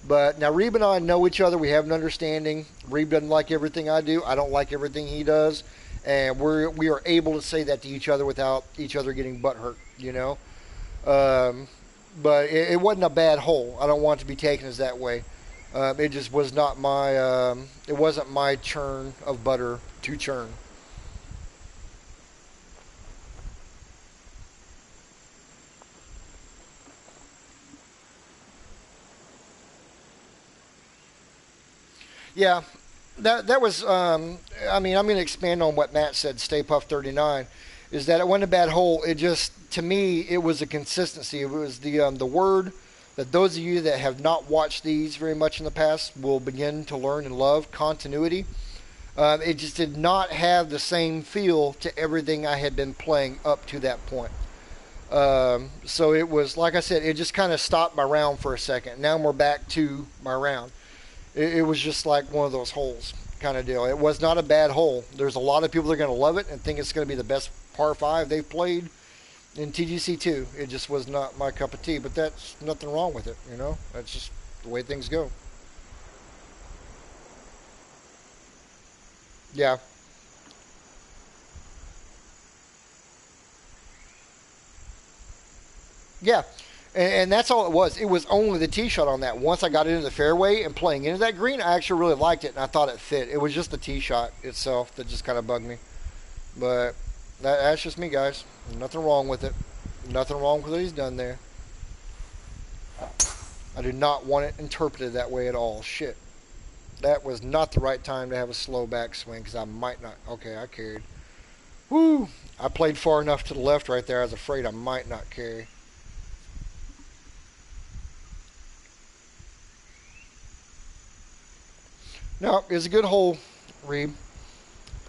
But now Reeb and I know each other. We have an understanding. Reeb doesn't like everything I do. I don't like everything he does. And we are able to say that to each other without each other getting butt hurt, But it wasn't a bad hole. I don't want it to be taken as that way. It just was not my, it wasn't my churn of butter to churn. Yeah, that was. I mean, I'm going to expand on what Matt said. Stay Puff 39 is that it wasn't a bad hole. It just, to me, it was a consistency. It was the word that those of you that have not watched these very much in the past will begin to learn and love: continuity. It just did not have the same feel to everything I had been playing up to that point. So it was, like I said, it just kind of stopped my round for a second. Now we're back to my round. It was just like one of those holes kind of deal. It was not a bad hole. There's a lot of people that are going to love it and think it's going to be the best par 5 they've played in TGC2. It just was not my cup of tea, but that's nothing wrong with it, That's just the way things go. Yeah. Yeah. And that's all it was. It was only the tee shot on that. Once I got into the fairway and playing into that green, I actually really liked it, and I thought it fit. It was just the tee shot itself that just kind of bugged me. But that's just me, guys. Nothing wrong with it. Nothing wrong with what he's done there. I do not want it interpreted that way at all. Shit. That was not the right time to have a slow backswing because I might not. Okay, I carried. Woo! I played far enough to the left right there. I was afraid I might not carry. No, it was a good hole, Reeb.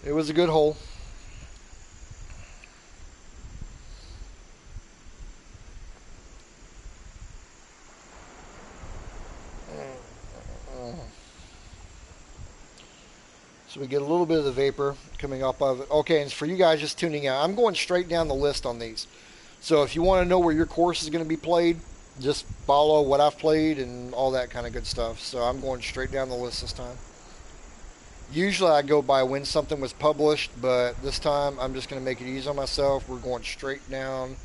It was a good hole. So we get a little bit of the vapor coming up of it. Okay, and for you guys just tuning out, I'm going straight down the list on these. So if you want to know where your course is going to be played, just follow what I've played and all that kind of good stuff. So I'm going straight down the list this time. Usually I go by when something was published, but this time I'm just going to make it easy on myself. We're going straight down.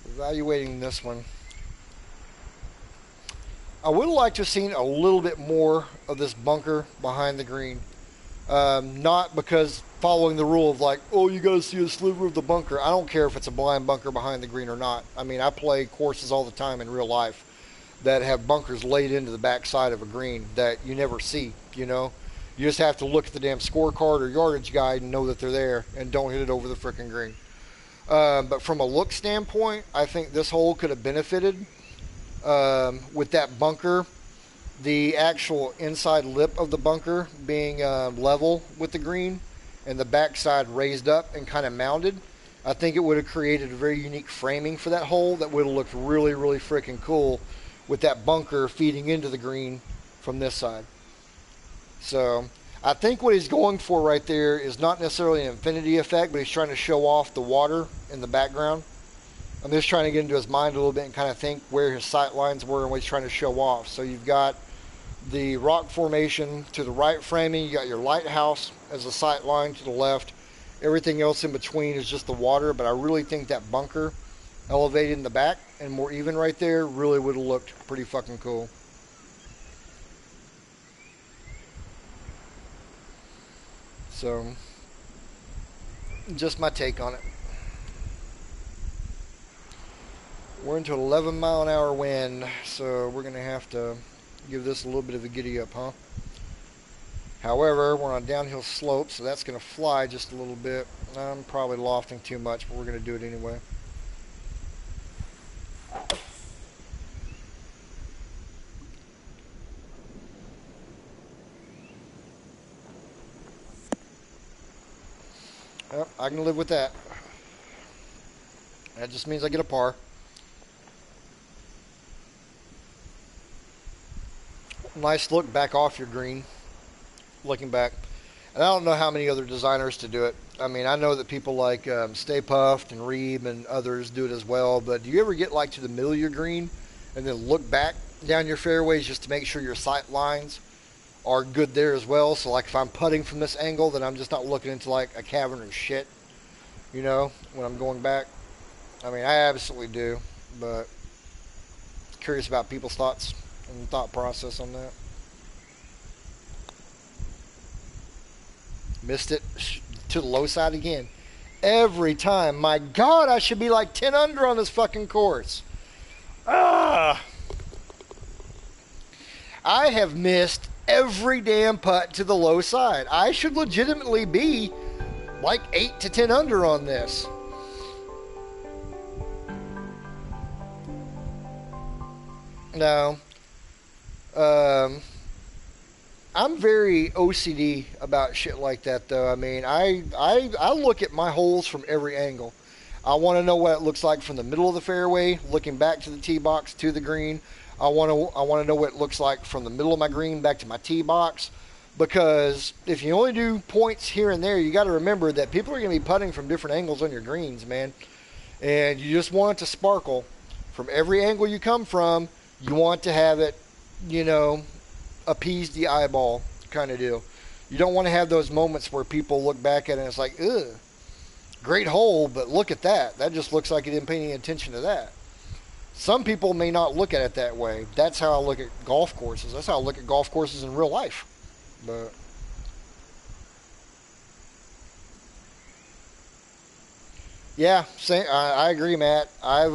Evaluating this one. I would like to have seen a little bit more of this bunker behind the green. Not because following the rule of like, oh, you got to see a sliver of the bunker. I don't care if it's a blind bunker behind the green or not. I mean, I play courses all the time in real life that have bunkers laid into the backside of a green that you never see, You just have to look at the damn scorecard or yardage guide and know that they're there and don't hit it over the frickin' green. But from a look standpoint, I think this hole could have benefited with that bunker. The actual inside lip of the bunker being level with the green and the backside raised up and kind of mounded. I think it would have created a very unique framing for that hole that would have looked really, really freaking cool with that bunker feeding into the green from this side. So I think what he's going for right there is not necessarily an infinity effect, but he's trying to show off the water in the background. I'm just trying to get into his mind a little bit and kind of think where his sight lines were and what he's trying to show off. So you've got the rock formation to the right framing. You got your lighthouse as a sight line to the left. Everything else in between is just the water, but I really think that bunker elevated in the back and more even right there really would have looked pretty fucking cool. So, just my take on it. We're into an 11-mile-an-hour wind, so we're going to have to give this a little bit of a giddy up, huh? However, we're on a downhill slope, so that's going to fly just a little bit. I'm probably lofting too much, but we're going to do it anyway. Yep, I can live with that. That just means I get a par. Nice look back off your green, looking back. And I don't know how many other designers to do it. I mean, I know that people like Stay Puffed and Reeb and others do it as well, but do you ever get like to the middle of your green and then look back down your fairways just to make sure your sight lines are good there as well? So like if I'm putting from this angle, then I'm just not looking into like a cavern or shit, you know, when I'm going back. I mean, I absolutely do, but curious about people's thoughts and thought process on that. Missed it to the low side again. Every time. My God, I should be like 10 under on this fucking course. I have missed every damn putt to the low side. I should legitimately be like 8 to 10 under on this. No. I'm very OCD about shit like that, though. I mean, I look at my holes from every angle. I want to know what it looks like from the middle of the fairway, looking back to the tee box to the green. I want to know what it looks like from the middle of my green back to my tee box. Because if you only do points here and there, you got to remember that people are going to be putting from different angles on your greens, man. And you just want it to sparkle from every angle you come from. You want to have it, you know, appease the eyeball kind of deal. You don't want to have those moments where people look back at it and it's like, ugh, great hole, but look at that. That just looks like you didn't pay any attention to that. Some people may not look at it that way. That's how I look at golf courses. That's how I look at golf courses in real life. But yeah, I agree, Matt. I've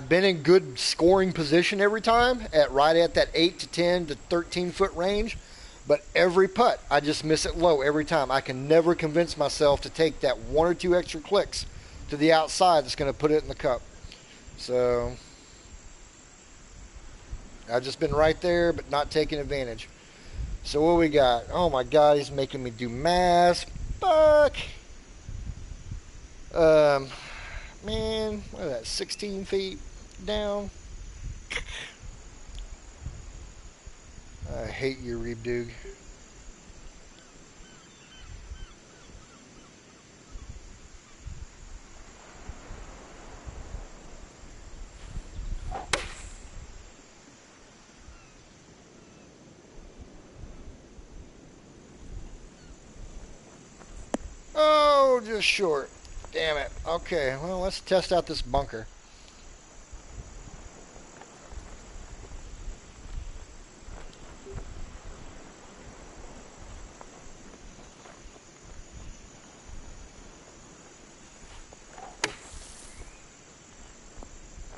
been in good scoring position every time right at that 8 to 10 to 13 foot range, but every putt I just miss it low every time. I can never convince myself to take that one or two extra clicks to the outside that's going to put it in the cup. So I've just been right there, but not taking advantage. So what we got? Oh my God, he's making me do math. Fuck. Man, what is that, 16 feet down? I hate you, Reeb Doog. Oh, just short. Damn it. Okay, well, let's test out this bunker.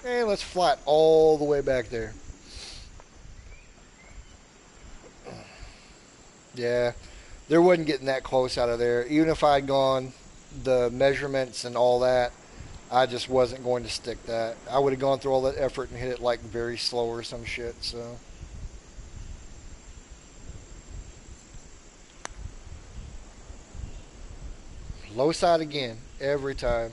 And let's flat all the way back there. Yeah, there wasn't getting that close out of there. Even if I'd gone the measurements and all that, I just wasn't going to stick that. I would have gone through all that effort and hit it like very slow or some shit. So low side again every time.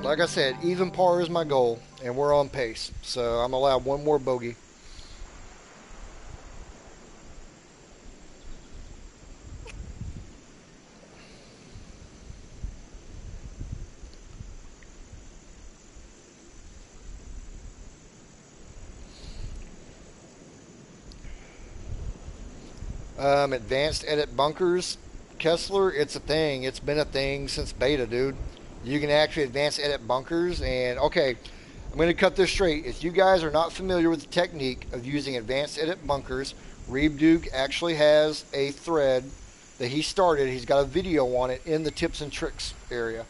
Like I said, even par is my goal, and we're on pace. So I'm allowed one more bogey. Advanced edit bunkers, Kessler, it's a thing. It's been a thing since beta, dude. You can actually advanced edit bunkers. And okay, I'm going to cut this straight. If you guys are not familiar with the technique of using advanced edit bunkers, Reeb Duke actually has a thread that he started. He's got a video on it in the tips and tricks area,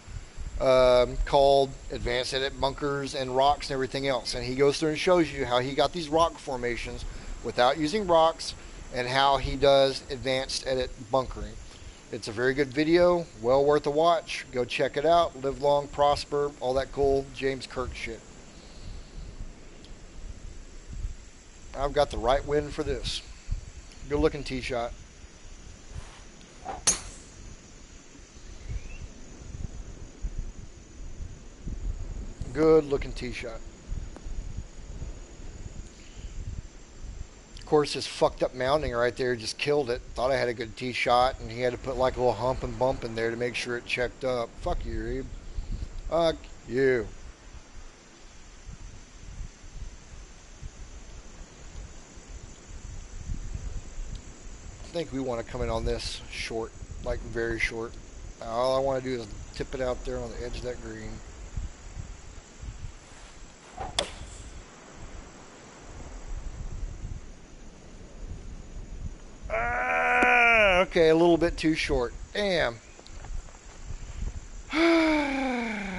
called Advanced Edit Bunkers and Rocks and everything else. And he goes through and shows you how he got these rock formations without using rocks and how he does advanced edit bunkering. It's a very good video, well worth a watch. Go check it out. Live long, prosper, all that cool James Kirk shit. I've got the right wind for this. Good looking tee shot. Good looking tee shot. Of course, this fucked up mounting right there just killed it. Thought I had a good tee shot, and he had to put like a little hump and bump in there to make sure it checked up. Fuck you, Reeb. Fuck you. I think we want to come in on this short, like very short. All I want to do is tip it out there on the edge of that green. Okay, a little bit too short. Damn. I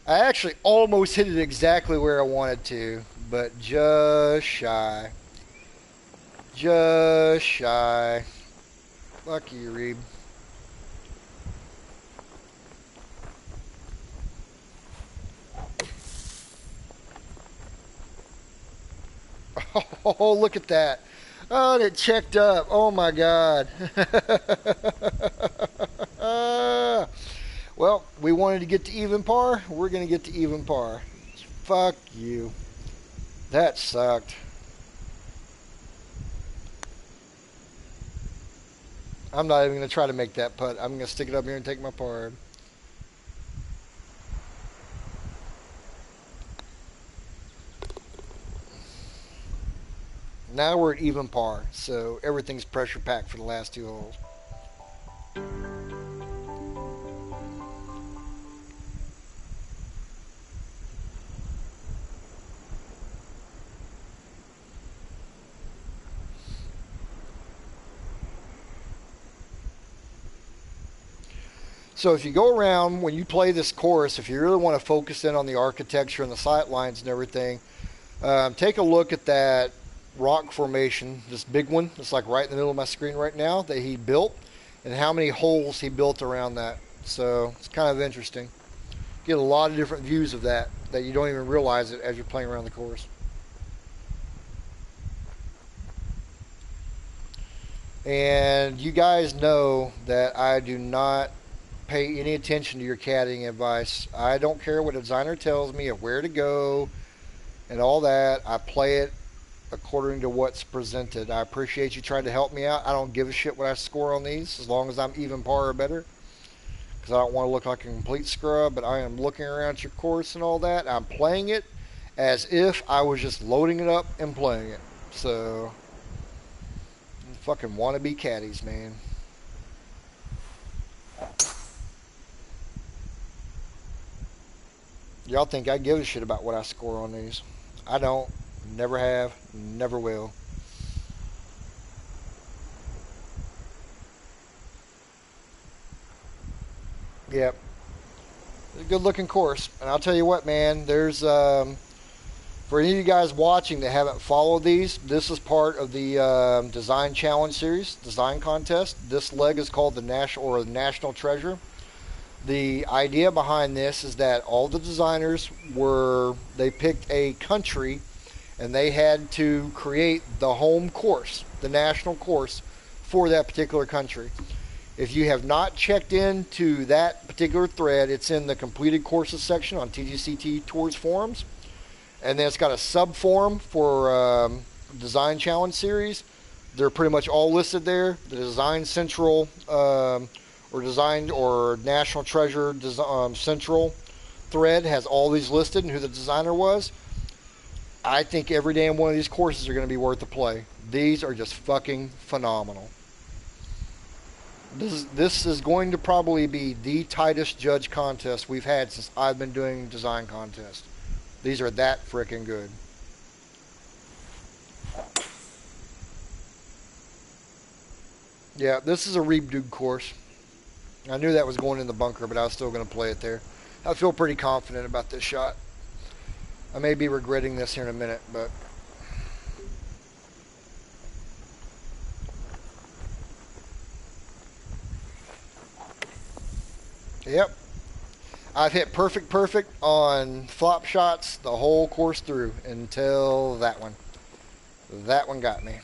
actually almost hit it exactly where I wanted to, but just shy. Just shy. Fuck you, Reeb. Oh, look at that. Oh, it checked up. Oh, my God. Well, we wanted to get to even par. We're going to get to even par. Fuck you. That sucked. I'm not even going to try to make that putt. I'm going to stick it up here and take my par. Now we're at even par, so everything's pressure packed for the last two holes. So if you go around, when you play this course, if you really want to focus in on the architecture and the sight lines and everything, take a look at that rock formation, this big one that's like right in the middle of my screen right now that he built, and how many holes he built around that. So it's kind of interesting. Get a lot of different views of that you don't even realize it as you're playing around the course. And you guys know that I do not pay any attention to your caddying advice. I don't care what a designer tells me of where to go and all that. I play it according to what's presented. I appreciate you trying to help me out. I don't give a shit what I score on these as long as I'm even par or better, because I don't want to look like a complete scrub. But I am looking around your course and all that. I'm playing it as if I was just loading it up and playing it. So fucking wannabe caddies, man. Y'all think I give a shit about what I score on these. I don't. Never have. Never will. Yep. It's a good looking course. And I'll tell you what, man, there's for any of you guys watching that haven't followed these, this is part of the Design Challenge Series, Design Contest. This leg is called the National Treasure. The idea behind this is that all the designers they picked a country and they had to create the home course, the national course for that particular country. If you have not checked into that particular thread, it's in the completed courses section on TGCT Tours forums. And then it's got a sub forum for Design Challenge Series. They're pretty much all listed there. The Design Central or National Treasure Central thread has all these listed and who the designer was. I think every damn one of these courses are going to be worth the play. These are just fucking phenomenal. This is going to probably be the tightest judge contest we've had since I've been doing design contests. These are that freaking good. Yeah, this is a Reebdug course. I knew that was going in the bunker, but I was still going to play it there. I feel pretty confident about this shot. I may be regretting this here in a minute, but... Yep. I've hit perfect on flop shots the whole course through until that one. That one got me.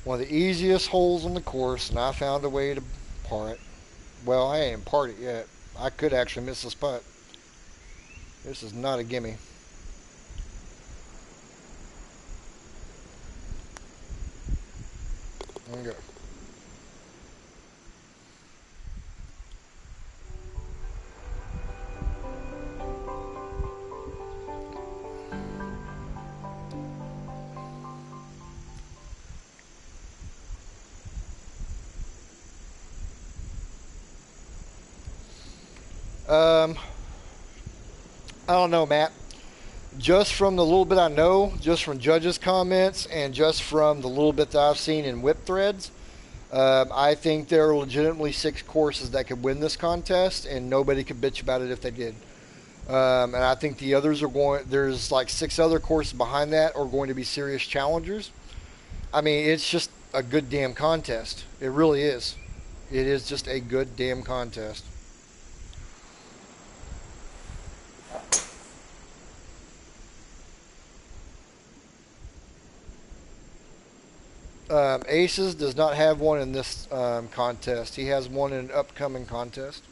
One of the easiest holes on the course, and I found a way to par it. Well, I ain't parred it yet. I could actually miss this putt. This is not a gimme. Okay. I don't know, Matt. Just from the little bit I know, just from judges' comments, and just from the little bit that I've seen in whip threads, I think there are legitimately 6 courses that could win this contest, and nobody could bitch about it if they did. And I think the others are going. There's like 6 other courses behind that are going to be serious challengers. I mean, it's just a good damn contest. It really is. It is just a good damn contest. Aces does not have one in this contest. He has one in an upcoming contest.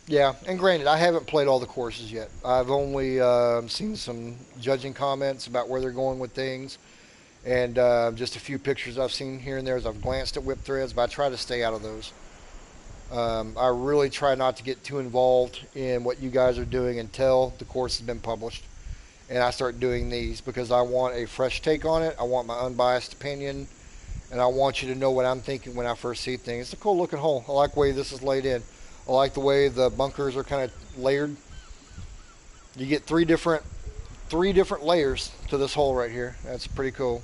Yeah, and granted, I haven't played all the courses yet. I've only seen some judging comments about where they're going with things, and just a few pictures I've seen here and there as I've glanced at whip threads, but I try to stay out of those. I really try not to get too involved in what you guys are doing until the course has been published, and I start doing these because I want a fresh take on it. I want my unbiased opinion, and I want you to know what I'm thinking when I first see things. It's a cool looking hole. I like the way this is laid in. I like the way the bunkers are kind of layered. You get three different layers to this hole right here. That's pretty cool.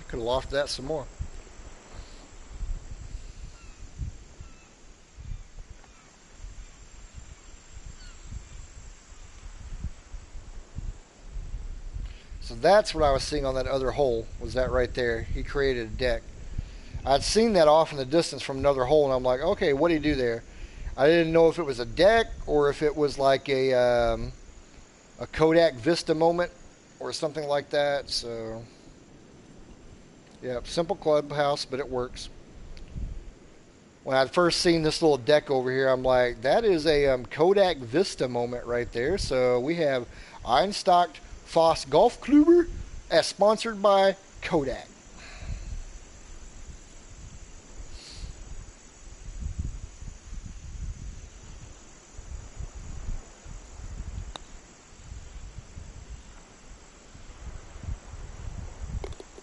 Could have lofted that some more. So that's what I was seeing on that other hole, was that right there. He created a deck. I'd seen that off in the distance from another hole, and I'm like, okay, what did he do there? I didn't know if it was a deck or if it was like a Kodak Vista moment or something like that. So, yeah, simple clubhouse, but it works. When I'd first seen this little deck over here, I'm like, that is a Kodak Vista moment right there. So we have Einstakt Foss Golfblubbur as sponsored by Kodak.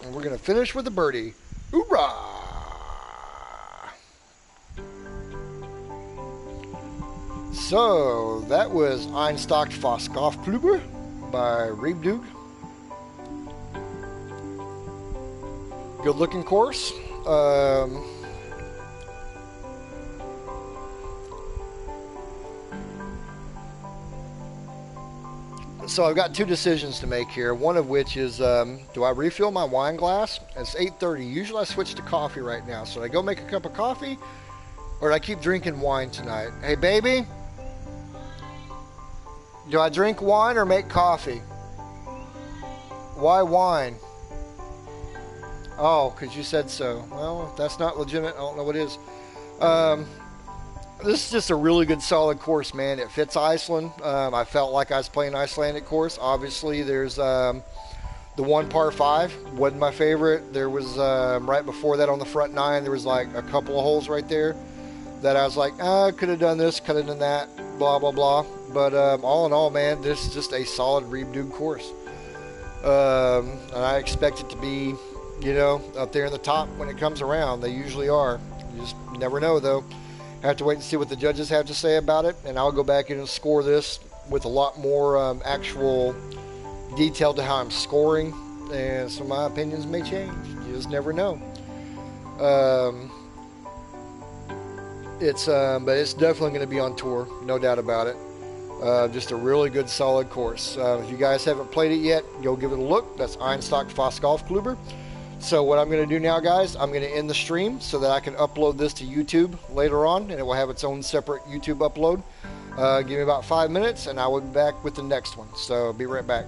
And we're going to finish with a birdie. Hoorah! So, that was Einstakt Foss Golfblubbur by Reebdug. Good looking course. So I've got two decisions to make here. One of which is, do I refill my wine glass? It's 8:30. Usually I switch to coffee right now. So I go make a cup of coffee, or do I keep drinking wine tonight? Hey, baby, do I drink wine or make coffee? Why wine? Oh, because you said so. Well, if that's not legitimate, I don't know what is. This is just a really good, solid course, man. It fits Iceland. I felt like I was playing an Icelandic course. Obviously, there's the one par 5. Wasn't my favorite. There was, right before that on the front 9, there was like a couple of holes right there that I was like, could have done this, could have done that, blah, blah, blah. But all in all, man, this is just a solid Reebok course. And I expect it to be, you know, up there in the top when it comes around. They usually are. You just never know, though. Have to wait and see what the judges have to say about it, and I'll go back in and score this with a lot more actual detail to how I'm scoring, and some of my opinions may change. You just never know. But it's definitely going to be on tour, no doubt about it. Just a really good, solid course. If you guys haven't played it yet, go give it a look. That's Einstakt Foss Golfblubbur. So what I'm going to do now, guys, I'm going to end the stream so that I can upload this to YouTube later on, and it will have its own separate YouTube upload. Give me about 5 minutes, and I will be back with the next one. So be right back.